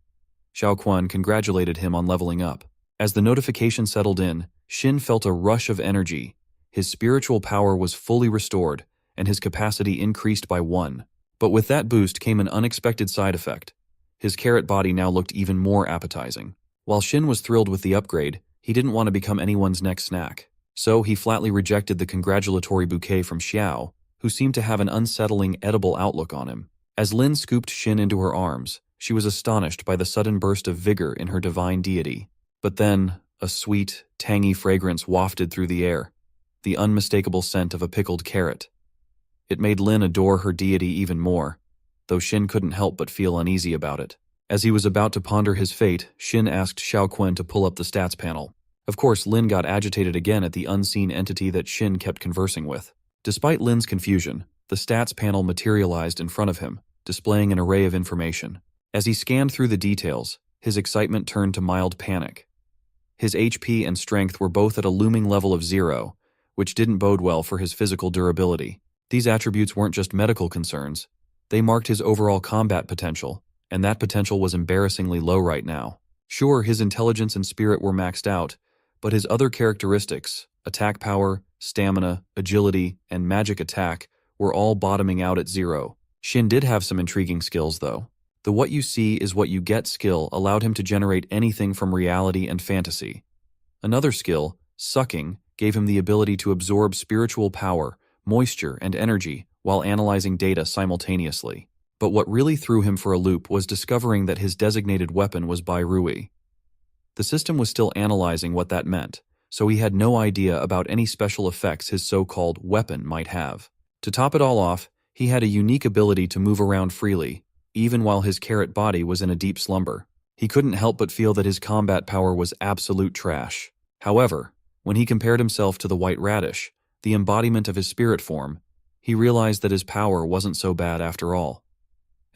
Xiaoquan congratulated him on leveling up. As the notification settled in, Shin felt a rush of energy. His spiritual power was fully restored, and his capacity increased by 1. But with that boost came an unexpected side effect. His carrot body now looked even more appetizing. While Shin was thrilled with the upgrade, he didn't want to become anyone's next snack. So he flatly rejected the congratulatory bouquet from Xiao, who seemed to have an unsettling, edible outlook on him. As Lin scooped Shin into her arms, she was astonished by the sudden burst of vigor in her divine deity. But then, a sweet, tangy fragrance wafted through the air, the unmistakable scent of a pickled carrot. It made Lin adore her deity even more, though Shin couldn't help but feel uneasy about it. As he was about to ponder his fate, Shin asked Xiaoquan to pull up the stats panel. Of course, Lin got agitated again at the unseen entity that Shin kept conversing with. Despite Lin's confusion, the stats panel materialized in front of him, displaying an array of information. As he scanned through the details, his excitement turned to mild panic. His HP and strength were both at a looming level of 0, which didn't bode well for his physical durability. These attributes weren't just medical concerns. They marked his overall combat potential, and that potential was embarrassingly low right now. Sure, his intelligence and spirit were maxed out, but his other characteristics, attack power, stamina, agility, and magic attack, were all bottoming out at 0. Shin did have some intriguing skills, though. The what you see is what you get skill allowed him to generate anything from reality and fantasy. Another skill, sucking, gave him the ability to absorb spiritual power, moisture, and energy while analyzing data simultaneously. But what really threw him for a loop was discovering that his designated weapon was Bairui. The system was still analyzing what that meant, so he had no idea about any special effects his so-called weapon might have. To top it all off, he had a unique ability to move around freely, even while his carrot body was in a deep slumber. He couldn't help but feel that his combat power was absolute trash. However, when he compared himself to the white radish, the embodiment of his spirit form, he realized that his power wasn't so bad after all.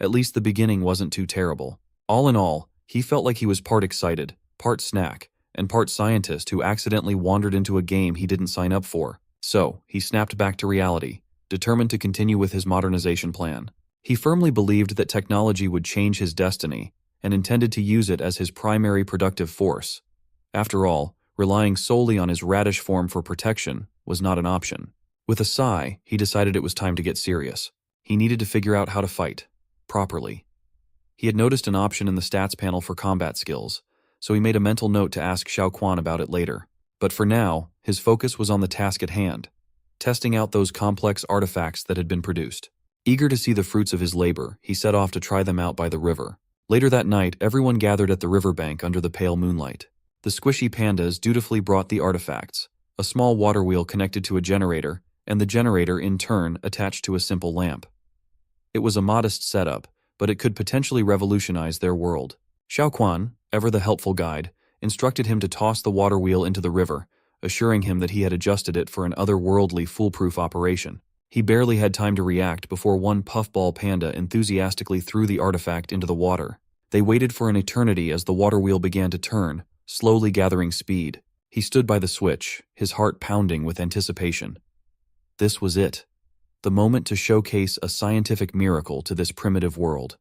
At least the beginning wasn't too terrible. All in all, he felt like he was part excited, part snack, and part scientist who accidentally wandered into a game he didn't sign up for. So, he snapped back to reality, determined to continue with his modernization plan. He firmly believed that technology would change his destiny, and intended to use it as his primary productive force. After all, relying solely on his radish form for protection was not an option. With a sigh, he decided it was time to get serious. He needed to figure out how to fight properly. He had noticed an option in the stats panel for combat skills, so he made a mental note to ask Xiaoquan about it later. But for now, his focus was on the task at hand, testing out those complex artifacts that had been produced. Eager to see the fruits of his labor, he set off to try them out by the river. Later that night, everyone gathered at the riverbank under the pale moonlight. The squishy pandas dutifully brought the artifacts, a small water wheel connected to a generator, and the generator, in turn, attached to a simple lamp. It was a modest setup, but it could potentially revolutionize their world. Xiaoquan, ever the helpful guide, instructed him to toss the water wheel into the river, assuring him that he had adjusted it for an otherworldly foolproof operation. He barely had time to react before one puffball panda enthusiastically threw the artifact into the water. They waited for an eternity as the water wheel began to turn, slowly gathering speed. He stood by the switch, his heart pounding with anticipation. This was it. The moment to showcase a scientific miracle to this primitive world.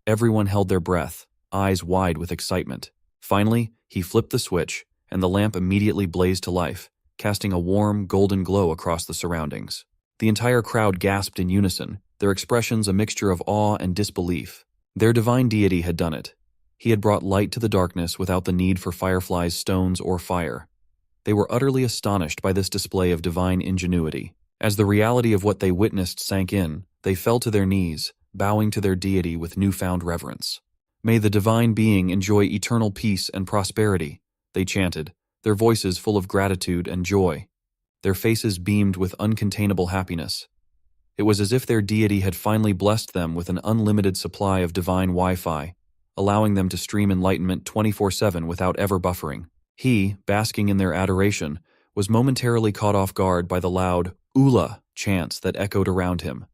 Everyone held their breath, eyes wide with excitement. Finally, he flipped the switch, and the lamp immediately blazed to life, casting a warm, golden glow across the surroundings. The entire crowd gasped in unison, their expressions a mixture of awe and disbelief. Their divine deity had done it. He had brought light to the darkness without the need for fireflies, stones, or fire. They were utterly astonished by this display of divine ingenuity. As the reality of what they witnessed sank in, they fell to their knees, bowing to their deity with newfound reverence. "May the divine being enjoy eternal peace and prosperity," they chanted, their voices full of gratitude and joy. Their faces beamed with uncontainable happiness. It was as if their deity had finally blessed them with an unlimited supply of divine Wi-Fi, allowing them to stream enlightenment 24/7 without ever buffering. He, basking in their adoration, was momentarily caught off guard by the loud "Ula" chants that echoed around him.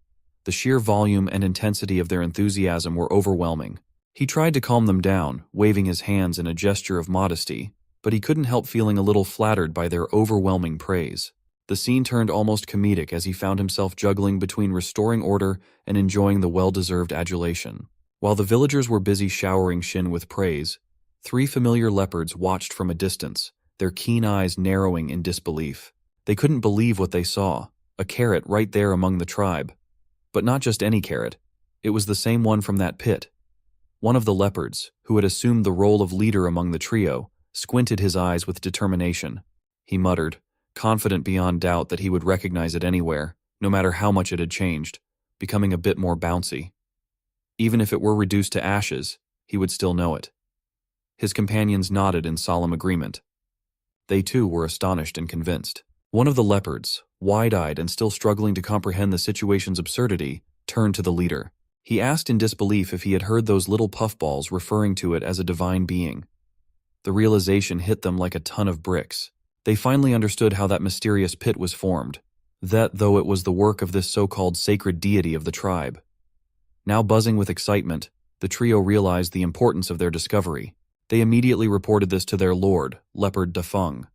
The sheer volume and intensity of their enthusiasm were overwhelming. He tried to calm them down, waving his hands in a gesture of modesty, but he couldn't help feeling a little flattered by their overwhelming praise. The scene turned almost comedic as he found himself juggling between restoring order and enjoying the well-deserved adulation. While the villagers were busy showering Shin with praise, 3 familiar leopards watched from a distance, their keen eyes narrowing in disbelief. They couldn't believe what they saw, a carrot right there among the tribe. But not just any carrot, it was the same one from that pit. One of the leopards, who had assumed the role of leader among the trio, squinted his eyes with determination. He muttered, confident beyond doubt that he would recognize it anywhere, no matter how much it had changed, becoming a bit more bouncy. Even if it were reduced to ashes, he would still know it. His companions nodded in solemn agreement. They too were astonished and convinced. One of the leopards, wide-eyed and still struggling to comprehend the situation's absurdity, turned to the leader. He asked in disbelief if he had heard those little puffballs referring to it as a divine being. The realization hit them like a ton of bricks. They finally understood how that mysterious pit was formed, that though it was the work of this so-called sacred deity of the tribe. Now buzzing with excitement, the trio realized the importance of their discovery. They immediately reported this to their lord, Leopard Dafeng.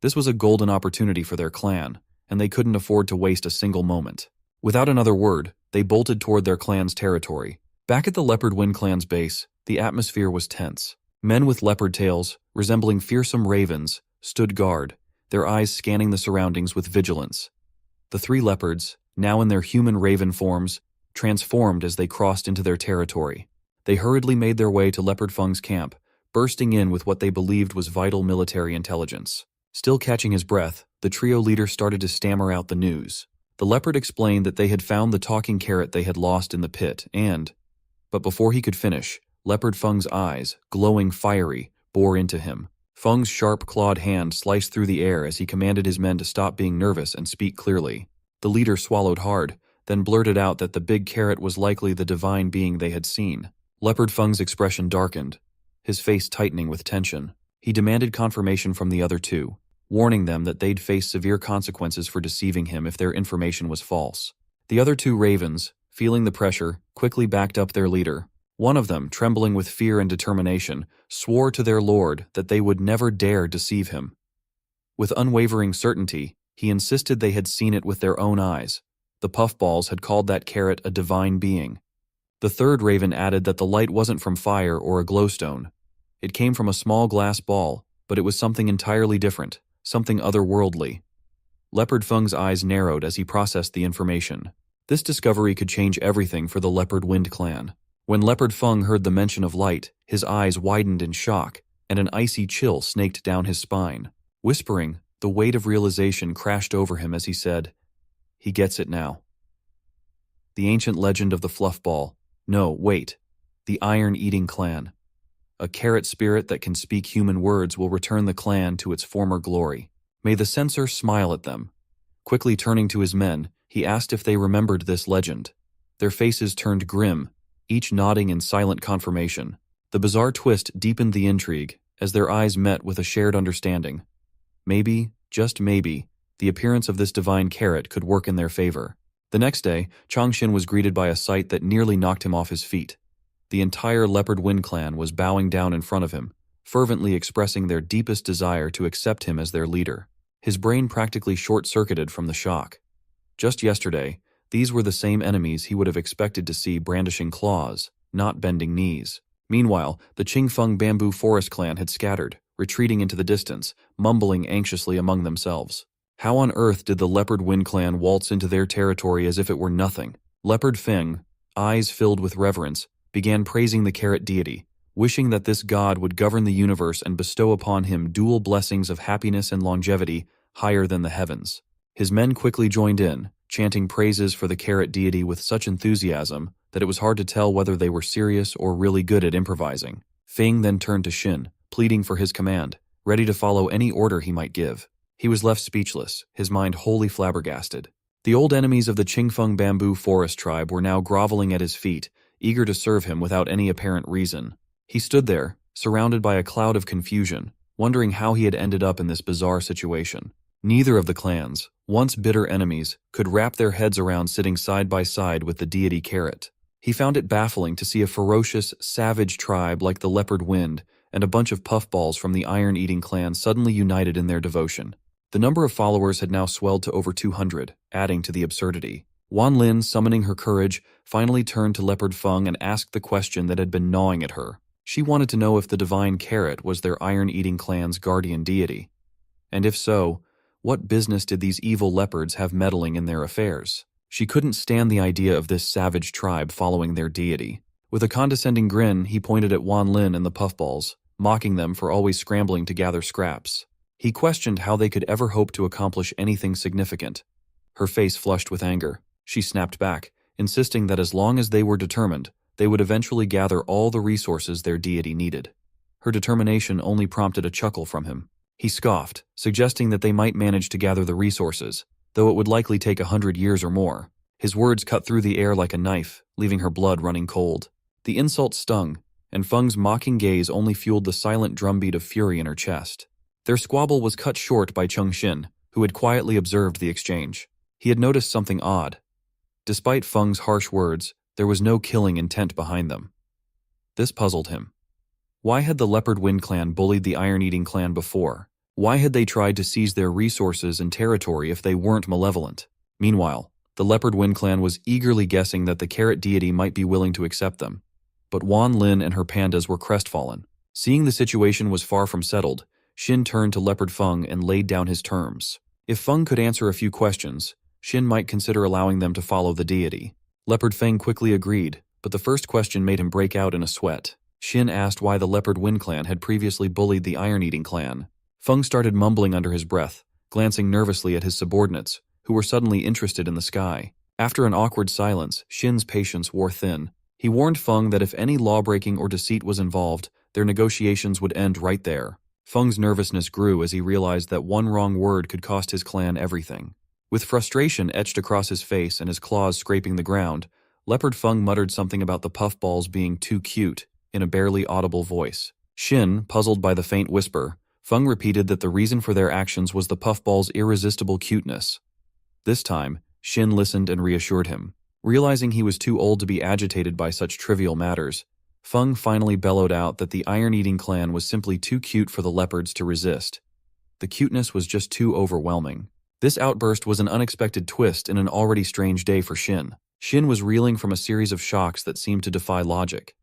This was a golden opportunity for their clan, and they couldn't afford to waste a single moment. Without another word, they bolted toward their clan's territory. Back at the Leopard Wind clan's base, the atmosphere was tense. Men with leopard tails, resembling fearsome ravens, stood guard, their eyes scanning the surroundings with vigilance. The 3 leopards, now in their human raven forms, transformed as they crossed into their territory. They hurriedly made their way to Leopard Feng's camp, bursting in with what they believed was vital military intelligence. Still catching his breath, the trio leader started to stammer out the news. The leopard explained that they had found the talking carrot they had lost in the pit but before he could finish, Leopard Feng's eyes, glowing fiery, bore into him. Feng's sharp clawed hand sliced through the air as he commanded his men to stop being nervous and speak clearly. The leader swallowed hard, then blurted out that the big carrot was likely the divine being they had seen. Leopard Feng's expression darkened, his face tightening with tension. He demanded confirmation from the other 2, warning them that they'd face severe consequences for deceiving him if their information was false. The other 2 ravens, feeling the pressure, quickly backed up their leader. One of them, trembling with fear and determination, swore to their lord that they would never dare deceive him. With unwavering certainty, he insisted they had seen it with their own eyes. The puffballs had called that carrot a divine being. The 3rd raven added that the light wasn't from fire or a glowstone. It came from a small glass ball, but it was something entirely different, something otherworldly. Leopard Feng's eyes narrowed as he processed the information. This discovery could change everything for the Leopard Wind clan. When Leopard Feng heard the mention of light, his eyes widened in shock, and an icy chill snaked down his spine. Whispering, the weight of realization crashed over him as he said, "He gets it now." The ancient legend of the fluffball. No, wait. The iron-eating clan. A carrot spirit that can speak human words will return the clan to its former glory. May the censor smile at them. Quickly turning to his men, he asked if they remembered this legend. Their faces turned grim, each nodding in silent confirmation. The bizarre twist deepened the intrigue as their eyes met with a shared understanding. Maybe, just maybe, the appearance of this divine carrot could work in their favor. The next day, Changshin was greeted by a sight that nearly knocked him off his feet. The entire Leopard Wind clan was bowing down in front of him, fervently expressing their deepest desire to accept him as their leader. His brain practically short-circuited from the shock. Just yesterday, these were the same enemies he would have expected to see brandishing claws, not bending knees. Meanwhile, the Qingfeng Bamboo Forest clan had scattered, retreating into the distance, mumbling anxiously among themselves. How on earth did the Leopard Wind clan waltz into their territory as if it were nothing? Leopard Feng, eyes filled with reverence, began praising the carrot deity, wishing that this god would govern the universe and bestow upon him dual blessings of happiness and longevity higher than the heavens. His men quickly joined in, chanting praises for the carrot deity with such enthusiasm that it was hard to tell whether they were serious or really good at improvising. Feng then turned to Shin, pleading for his command, ready to follow any order he might give. He was left speechless, his mind wholly flabbergasted. The old enemies of the Qingfeng bamboo forest tribe were now groveling at his feet, eager to serve him without any apparent reason. He stood there, surrounded by a cloud of confusion, wondering how he had ended up in this bizarre situation. Neither of the clans, once bitter enemies, could wrap their heads around sitting side by side with the deity Carrot. He found it baffling to see a ferocious, savage tribe like the Leopard Wind and a bunch of puffballs from the Iron-Eating clan suddenly united in their devotion. The number of followers had now swelled to over 200, adding to the absurdity. Wan Lin, summoning her courage, finally turned to Leopard Feng and asked the question that had been gnawing at her. She wanted to know if the divine Carrot was their Iron-Eating clan's guardian deity. And if so, what business did these evil leopards have meddling in their affairs? She couldn't stand the idea of this savage tribe following their deity. With a condescending grin, he pointed at Wan Lin and the puffballs, mocking them for always scrambling to gather scraps. He questioned how they could ever hope to accomplish anything significant. Her face flushed with anger. She snapped back, insisting that as long as they were determined, they would eventually gather all the resources their deity needed. Her determination only prompted a chuckle from him. He scoffed, suggesting that they might manage to gather the resources, though it would likely take 100 years or more. His words cut through the air like a knife, leaving her blood running cold. The insult stung, and Feng's mocking gaze only fueled the silent drumbeat of fury in her chest. Their squabble was cut short by Cheng Xin, who had quietly observed the exchange. He had noticed something odd. Despite Feng's harsh words, there was no killing intent behind them. This puzzled him. Why had the Leopard Wind clan bullied the Iron-Eating clan before? Why had they tried to seize their resources and territory if they weren't malevolent? Meanwhile, the Leopard Wind clan was eagerly guessing that the Carrot deity might be willing to accept them. But Wan Lin and her pandas were crestfallen. Seeing the situation was far from settled, Shin turned to Leopard Feng and laid down his terms. If Feng could answer a few questions, Shin might consider allowing them to follow the deity. Leopard Feng quickly agreed, but the first question made him break out in a sweat. Shin asked why the Leopard Wind clan had previously bullied the Iron-Eating clan. Feng started mumbling under his breath, glancing nervously at his subordinates, who were suddenly interested in the sky. After an awkward silence, Shin's patience wore thin. He warned Feng that if any lawbreaking or deceit was involved, their negotiations would end right there. Feng's nervousness grew as he realized that one wrong word could cost his clan everything. With frustration etched across his face and his claws scraping the ground, Leopard Feng muttered something about the puffballs being too cute in a barely audible voice. Shin, puzzled by the faint whisper, Feng repeated that the reason for their actions was the puffballs' irresistible cuteness. This time, Shin listened and reassured him. Realizing he was too old to be agitated by such trivial matters, Feng finally bellowed out that the Iron-Eating clan was simply too cute for the leopards to resist. The cuteness was just too overwhelming. This outburst was an unexpected twist in an already strange day for Shin. Shin was reeling from a series of shocks that seemed to defy logic.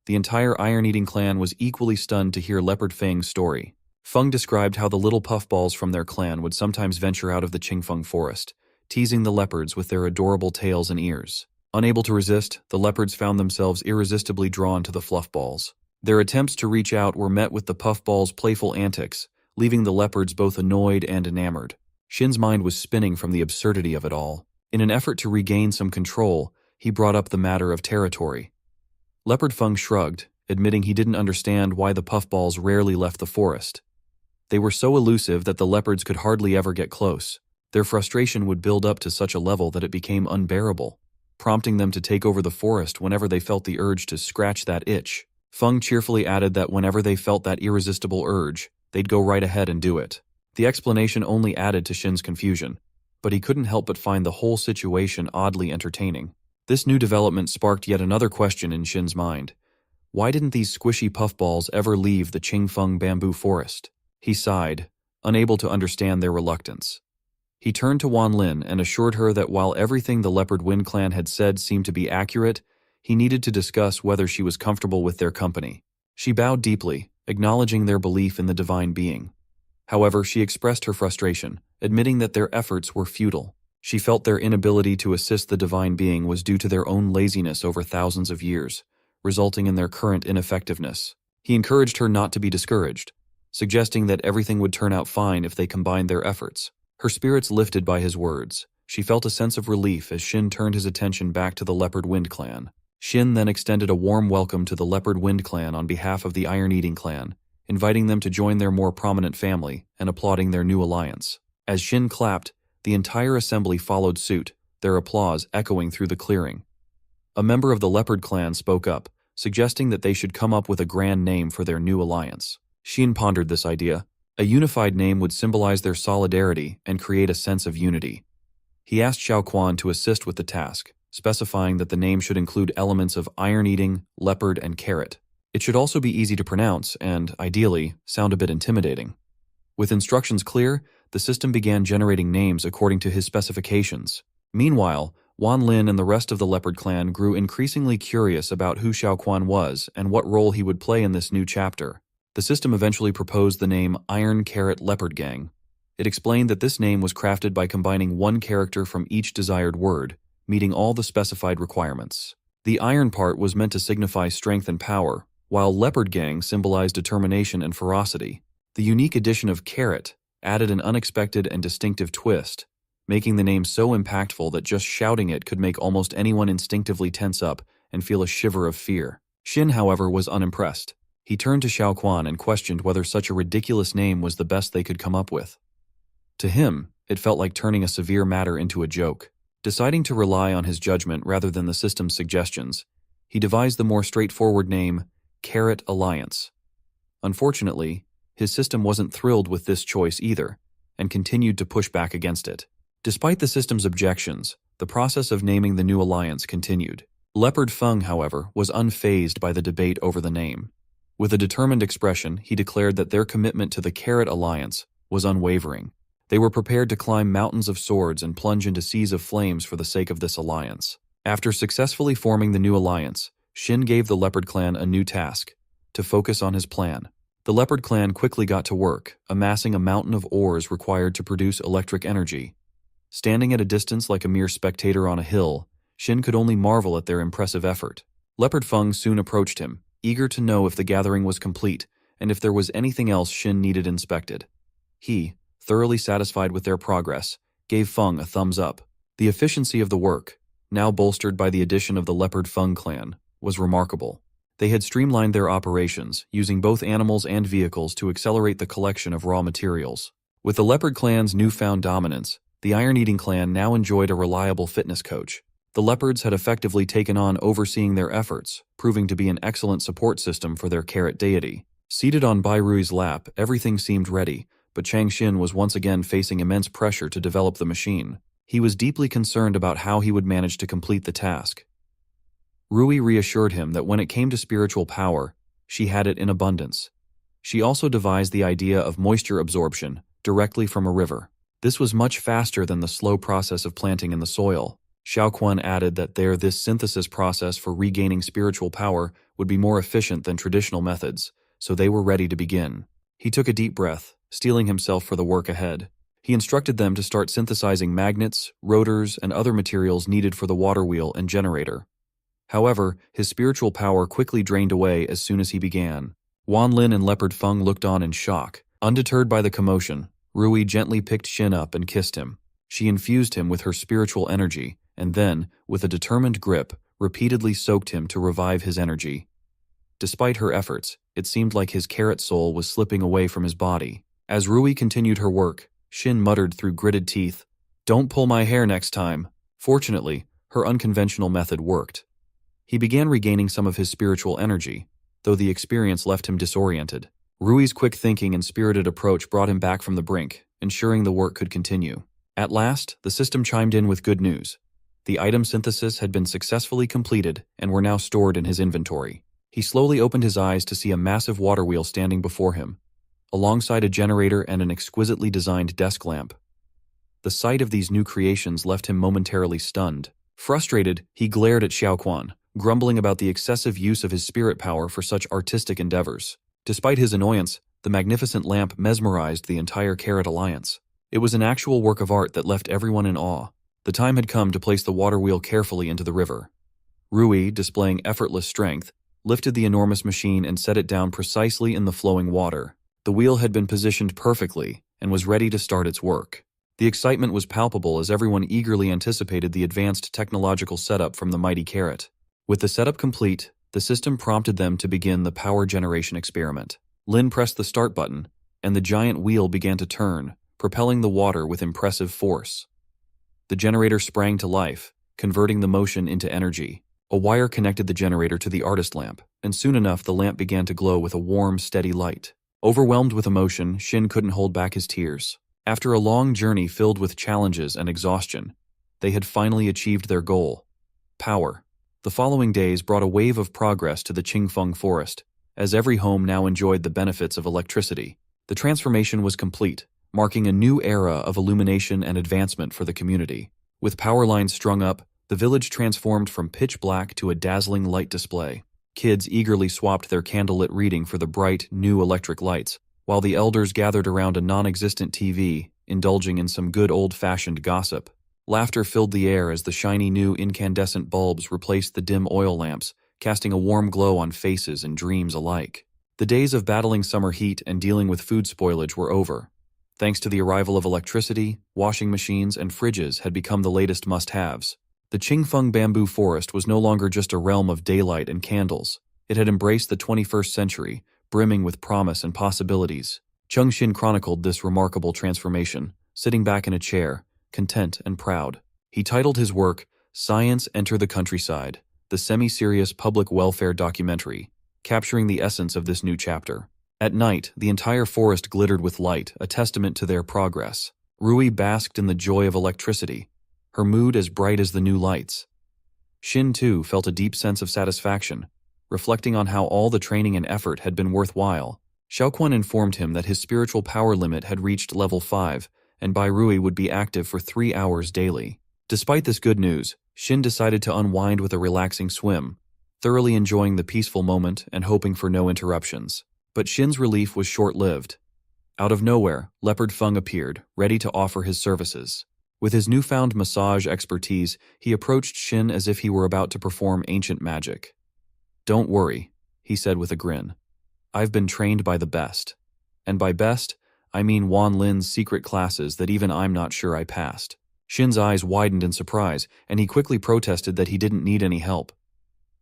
The entire Iron-Eating clan was equally stunned to hear Leopard Feng's story. Feng described how the little puffballs from their clan would sometimes venture out of the Qingfeng forest, teasing the leopards with their adorable tails and ears. Unable to resist, the leopards found themselves irresistibly drawn to the fluffballs. Their attempts to reach out were met with the puffballs' playful antics, leaving the leopards both annoyed and enamored. Shin's mind was spinning from the absurdity of it all. In an effort to regain some control, he brought up the matter of territory. Leopard Feng shrugged, admitting he didn't understand why the puffballs rarely left the forest. They were so elusive that the leopards could hardly ever get close. Their frustration would build up to such a level that it became unbearable, prompting them to take over the forest whenever they felt the urge to scratch that itch. Feng cheerfully added that whenever they felt that irresistible urge, they'd go right ahead and do it. The explanation only added to Shin's confusion, but he couldn't help but find the whole situation oddly entertaining. This new development sparked yet another question in Shin's mind. Why didn't these squishy puffballs ever leave the Qingfeng bamboo forest? He sighed, unable to understand their reluctance. He turned to Wan Lin and assured her that while everything the Leopard Wind clan had said seemed to be accurate, he needed to discuss whether she was comfortable with their company. She bowed deeply, acknowledging their belief in the divine being. However, she expressed her frustration, admitting that their efforts were futile. She felt their inability to assist the divine being was due to their own laziness over thousands of years, resulting in their current ineffectiveness. He encouraged her not to be discouraged, suggesting that everything would turn out fine if they combined their efforts. Her spirits lifted by his words. She felt a sense of relief as Shin turned his attention back to the Leopard Wind clan. Shin then extended a warm welcome to the Leopard Wind clan on behalf of the Iron-Eating clan, inviting them to join their more prominent family and applauding their new alliance. As Shin clapped, the entire assembly followed suit, their applause echoing through the clearing. A member of the Leopard clan spoke up, suggesting that they should come up with a grand name for their new alliance. Shin pondered this idea. A unified name would symbolize their solidarity and create a sense of unity. He asked Xiaoquan to assist with the task, specifying that the name should include elements of iron-eating, leopard, and carrot. It should also be easy to pronounce and, ideally, sound a bit intimidating. With instructions clear, the system began generating names according to his specifications. Meanwhile, Wan Lin and the rest of the Leopard clan grew increasingly curious about who Xiaoquan was and what role he would play in this new chapter. The system eventually proposed the name Iron Carrot Leopard Gang. It explained that this name was crafted by combining one character from each desired word, meeting all the specified requirements. The iron part was meant to signify strength and power, while Leopard Gang symbolized determination and ferocity. The unique addition of carrot added an unexpected and distinctive twist, making the name so impactful that just shouting it could make almost anyone instinctively tense up and feel a shiver of fear. Shin, however, was unimpressed. He turned to Xiaoquan and questioned whether such a ridiculous name was the best they could come up with. To him, it felt like turning a severe matter into a joke. Deciding to rely on his judgment rather than the system's suggestions, he devised the more straightforward name, Carrot Alliance. Unfortunately, his system wasn't thrilled with this choice either, and continued to push back against it. Despite the system's objections, the process of naming the new alliance continued. Leopard Feng, however, was unfazed by the debate over the name. With a determined expression, he declared that their commitment to the Carrot Alliance was unwavering. They were prepared to climb mountains of swords and plunge into seas of flames for the sake of this alliance. After successfully forming the new alliance, Shin gave the Leopard clan a new task: to focus on his plan. The Leopard clan quickly got to work, amassing a mountain of ores required to produce electric energy. Standing at a distance like a mere spectator on a hill, Shin could only marvel at their impressive effort. Leopard Feng soon approached him, eager to know if the gathering was complete and if there was anything else Shin needed inspected. He, thoroughly satisfied with their progress, gave Feng a thumbs up. The efficiency of the work, now bolstered by the addition of the Leopard Feng clan, was remarkable. They had streamlined their operations, using both animals and vehicles to accelerate the collection of raw materials. With the Leopard clan's newfound dominance, the Iron-Eating clan now enjoyed a reliable fitness coach. The Leopards had effectively taken on overseeing their efforts, proving to be an excellent support system for their carrot deity. Seated on Bai Rui's lap, everything seemed ready, but Chang Xin was once again facing immense pressure to develop the machine. He was deeply concerned about how he would manage to complete the task. Rui reassured him that when it came to spiritual power, she had it in abundance. She also devised the idea of moisture absorption directly from a river. This was much faster than the slow process of planting in the soil. Xiaoquan added that this synthesis process for regaining spiritual power would be more efficient than traditional methods, so they were ready to begin. He took a deep breath, steeling himself for the work ahead. He instructed them to start synthesizing magnets, rotors, and other materials needed for the water wheel and generator. However, his spiritual power quickly drained away as soon as he began. Wan Lin and Leopard Feng looked on in shock. Undeterred by the commotion, Rui gently picked Shin up and kissed him. She infused him with her spiritual energy, and then, with a determined grip, repeatedly soaked him to revive his energy. Despite her efforts, it seemed like his carrot soul was slipping away from his body. As Rui continued her work, Shin muttered through gritted teeth, "Don't pull my hair next time." Fortunately, her unconventional method worked. He began regaining some of his spiritual energy, though the experience left him disoriented. Rui's quick thinking and spirited approach brought him back from the brink, ensuring the work could continue. At last, the system chimed in with good news. The item synthesis had been successfully completed and were now stored in his inventory. He slowly opened his eyes to see a massive water wheel standing before him, alongside a generator and an exquisitely designed desk lamp. The sight of these new creations left him momentarily stunned. Frustrated, he glared at Xiaoquan, grumbling about the excessive use of his spirit power for such artistic endeavors. Despite his annoyance, the magnificent lamp mesmerized the entire Carrot Alliance. It was an actual work of art that left everyone in awe. The time had come to place the water wheel carefully into the river. Rui, displaying effortless strength, lifted the enormous machine and set it down precisely in the flowing water. The wheel had been positioned perfectly and was ready to start its work. The excitement was palpable as everyone eagerly anticipated the advanced technological setup from the mighty carrot. With the setup complete, the system prompted them to begin the power generation experiment. Lin pressed the start button, and the giant wheel began to turn, propelling the water with impressive force. The generator sprang to life, converting the motion into energy. A wire connected the generator to the artist lamp, and soon enough the lamp began to glow with a warm, steady light. Overwhelmed with emotion, Shin couldn't hold back his tears. After a long journey filled with challenges and exhaustion, they had finally achieved their goal: power. The following days brought a wave of progress to the Qingfeng forest, as every home now enjoyed the benefits of electricity. The transformation was complete, marking a new era of illumination and advancement for the community. With power lines strung up, the village transformed from pitch black to a dazzling light display. Kids eagerly swapped their candlelit reading for the bright, new electric lights, while the elders gathered around a non-existent TV, indulging in some good old-fashioned gossip. Laughter filled the air as the shiny new incandescent bulbs replaced the dim oil lamps, casting a warm glow on faces and dreams alike. The days of battling summer heat and dealing with food spoilage were over. Thanks to the arrival of electricity, washing machines and fridges had become the latest must-haves. The Qingfeng bamboo forest was no longer just a realm of daylight and candles. It had embraced the 21st century, brimming with promise and possibilities. Chung Xin chronicled this remarkable transformation, sitting back in a chair, content and proud. He titled his work, Science Enter the Countryside, the semi-serious public welfare documentary, capturing the essence of this new chapter. At night, the entire forest glittered with light, a testament to their progress. Rui basked in the joy of electricity, her mood as bright as the new lights. Shin, too, felt a deep sense of satisfaction, reflecting on how all the training and effort had been worthwhile. Xiaoquan informed him that his spiritual power limit had reached level 5, and Bai Rui would be active for 3 hours daily. Despite this good news, Shin decided to unwind with a relaxing swim, thoroughly enjoying the peaceful moment and hoping for no interruptions. But Shin's relief was short-lived. Out of nowhere, Leopard Feng appeared, ready to offer his services. With his newfound massage expertise, he approached Shin as if he were about to perform ancient magic. "Don't worry," he said with a grin. "I've been trained by the best. And by best, I mean Wan Lin's secret classes that even I'm not sure I passed." Shin's eyes widened in surprise, and he quickly protested that he didn't need any help.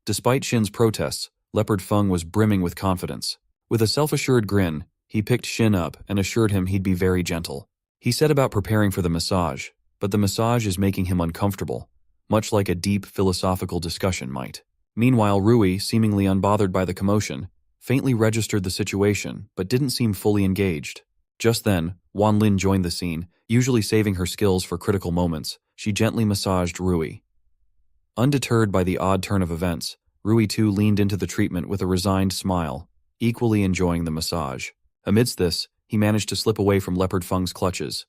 Despite Shin's protests, Leopard Feng was brimming with confidence. With a self-assured grin, he picked Shin up and assured him he'd be very gentle. He set about preparing for the massage, but the massage is making him uncomfortable, much like a deep philosophical discussion might. Meanwhile, Rui, seemingly unbothered by the commotion, faintly registered the situation but didn't seem fully engaged. Just then, Wan Lin joined the scene, usually saving her skills for critical moments. She gently massaged Rui. Undeterred by the odd turn of events, Rui too leaned into the treatment with a resigned smile, equally enjoying the massage. Amidst this, he managed to slip away from Leopard Feng's clutches.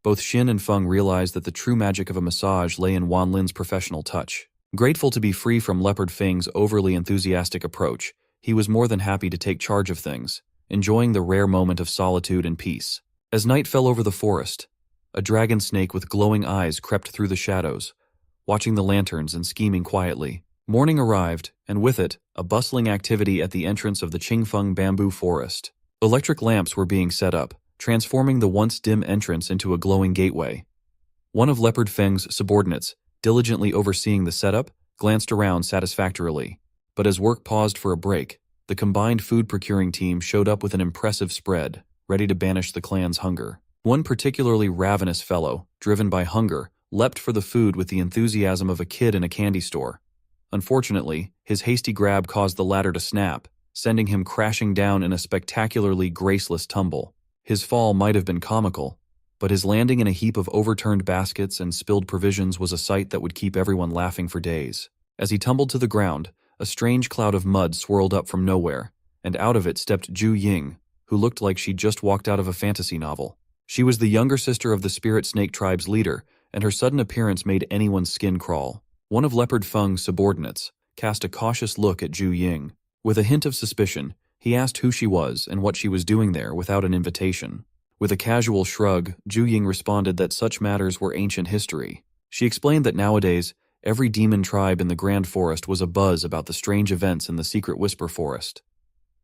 Both Shin and Feng realized that the true magic of a massage lay in Wan Lin's professional touch. Grateful to be free from Leopard Feng's overly enthusiastic approach, he was more than happy to take charge of things, enjoying the rare moment of solitude and peace. As night fell over the forest, a dragon snake with glowing eyes crept through the shadows, watching the lanterns and scheming quietly. Morning arrived, and with it, a bustling activity at the entrance of the Qingfeng bamboo forest. Electric lamps were being set up, transforming the once dim entrance into a glowing gateway. One of Leopard Feng's subordinates, diligently overseeing the setup, glanced around satisfactorily. But as work paused for a break, the combined food-procuring team showed up with an impressive spread, ready to banish the clan's hunger. One particularly ravenous fellow, driven by hunger, leapt for the food with the enthusiasm of a kid in a candy store. Unfortunately, his hasty grab caused the ladder to snap, sending him crashing down in a spectacularly graceless tumble. His fall might have been comical, but his landing in a heap of overturned baskets and spilled provisions was a sight that would keep everyone laughing for days. As he tumbled to the ground, a strange cloud of mud swirled up from nowhere, and out of it stepped Ju Ying, who looked like she'd just walked out of a fantasy novel. She was the younger sister of the Spirit Snake Tribe's leader, and her sudden appearance made anyone's skin crawl. One of Leopard Feng's subordinates cast a cautious look at Ju Ying. With a hint of suspicion, he asked who she was and what she was doing there without an invitation. With a casual shrug, Ju Ying responded that such matters were ancient history. She explained that nowadays, Every demon tribe in the Grand Forest was abuzz about the strange events in the Secret Whisper Forest.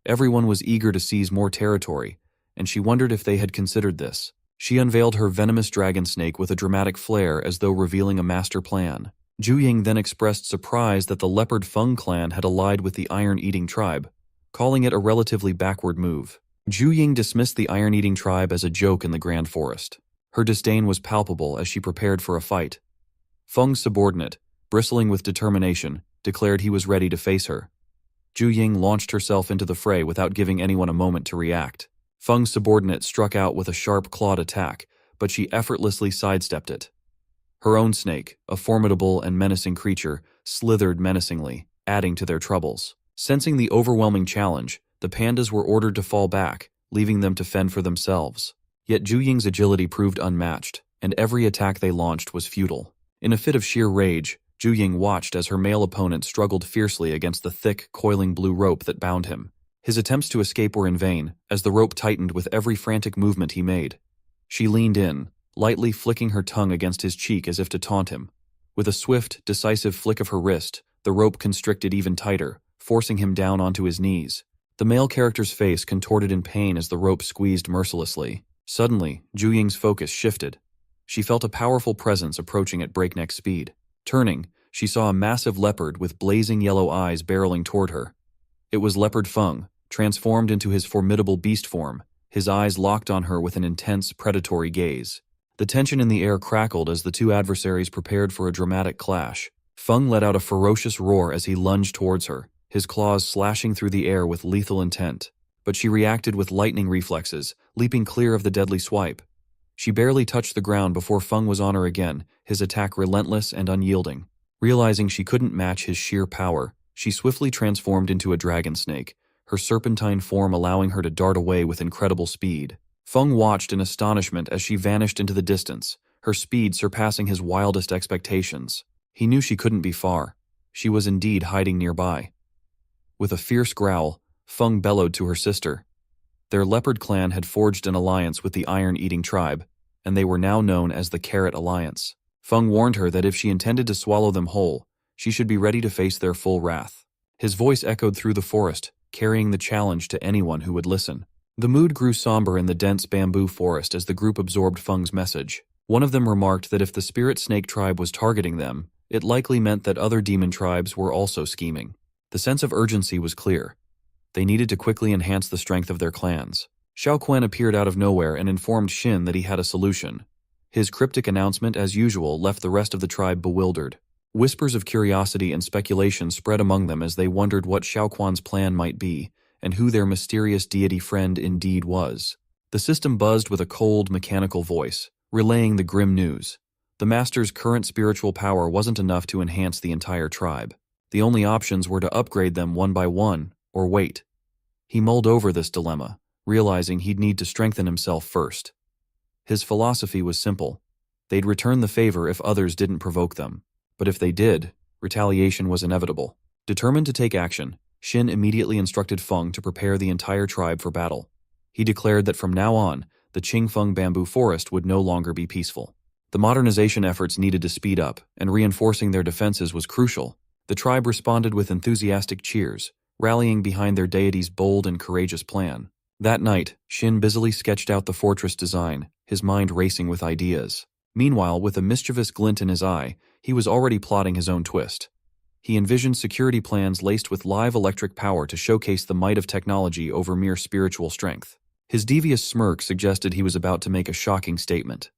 Everyone was eager to seize more territory, and she wondered if they had considered this. She unveiled her venomous dragon snake with a dramatic flair as though revealing a master plan. Zhu then expressed surprise that the leopard Feng clan had allied with the iron-eating tribe, calling it a relatively backward move. Zhu dismissed the iron-eating tribe as a joke in the Grand Forest. Her disdain was palpable as she prepared for a fight. Feng's subordinate, bristling with determination, declared he was ready to face her. Zhu launched herself into the fray without giving anyone a moment to react. Feng's subordinate struck out with a sharp clawed attack, but she effortlessly sidestepped it. Her own snake, a formidable and menacing creature, slithered menacingly, adding to their troubles. Sensing the overwhelming challenge, the pandas were ordered to fall back, leaving them to fend for themselves. Yet Zhu agility proved unmatched, and every attack they launched was futile. In a fit of sheer rage, Zhu watched as her male opponent struggled fiercely against the thick, coiling blue rope that bound him. His attempts to escape were in vain, as the rope tightened with every frantic movement he made. She leaned in, lightly flicking her tongue against his cheek as if to taunt him. With a swift, decisive flick of her wrist, the rope constricted even tighter, forcing him down onto his knees. The male character's face contorted in pain as the rope squeezed mercilessly. Suddenly, Zhu focus shifted. She felt a powerful presence approaching at breakneck speed. Turning, she saw a massive leopard with blazing yellow eyes barreling toward her. It was Leopard Feng, transformed into his formidable beast form, his eyes locked on her with an intense, predatory gaze. The tension in the air crackled as the two adversaries prepared for a dramatic clash. Feng let out a ferocious roar as he lunged towards her, his claws slashing through the air with lethal intent. But she reacted with lightning reflexes, leaping clear of the deadly swipe. She barely touched the ground before Feng was on her again, his attack relentless and unyielding. Realizing she couldn't match his sheer power, she swiftly transformed into a dragon snake, her serpentine form allowing her to dart away with incredible speed. Feng watched in astonishment as she vanished into the distance, her speed surpassing his wildest expectations. He knew she couldn't be far. She was indeed hiding nearby. With a fierce growl, Feng bellowed to her sister. Their leopard clan had forged an alliance with the iron-eating tribe, and they were now known as the Carrot Alliance. Feng warned her that if she intended to swallow them whole, she should be ready to face their full wrath. His voice echoed through the forest, carrying the challenge to anyone who would listen. The mood grew somber in the dense bamboo forest as the group absorbed Feng's message. One of them remarked that if the spirit snake tribe was targeting them, it likely meant that other demon tribes were also scheming. The sense of urgency was clear. They needed to quickly enhance the strength of their clans. Xiao Quan appeared out of nowhere and informed Xin that he had a solution. His cryptic announcement, as usual, left the rest of the tribe bewildered. Whispers of curiosity and speculation spread among them as they wondered what Xiao Quan's plan might be, and who their mysterious deity friend indeed was. The system buzzed with a cold, mechanical voice, relaying the grim news. The master's current spiritual power wasn't enough to enhance the entire tribe. The only options were to upgrade them one by one, or wait. He mulled over this dilemma, realizing he'd need to strengthen himself first. His philosophy was simple. They'd return the favor if others didn't provoke them. But if they did, retaliation was inevitable. Determined to take action, Xin immediately instructed Feng to prepare the entire tribe for battle. He declared that from now on, the Qingfeng bamboo forest would no longer be peaceful. The modernization efforts needed to speed up, and reinforcing their defenses was crucial. The tribe responded with enthusiastic cheers, rallying behind their deity's bold and courageous plan. That night, Xin busily sketched out the fortress design, his mind racing with ideas. Meanwhile, with a mischievous glint in his eye, he was already plotting his own twist. He envisioned security plans laced with live electric power to showcase the might of technology over mere spiritual strength. His devious smirk suggested he was about to make a shocking statement.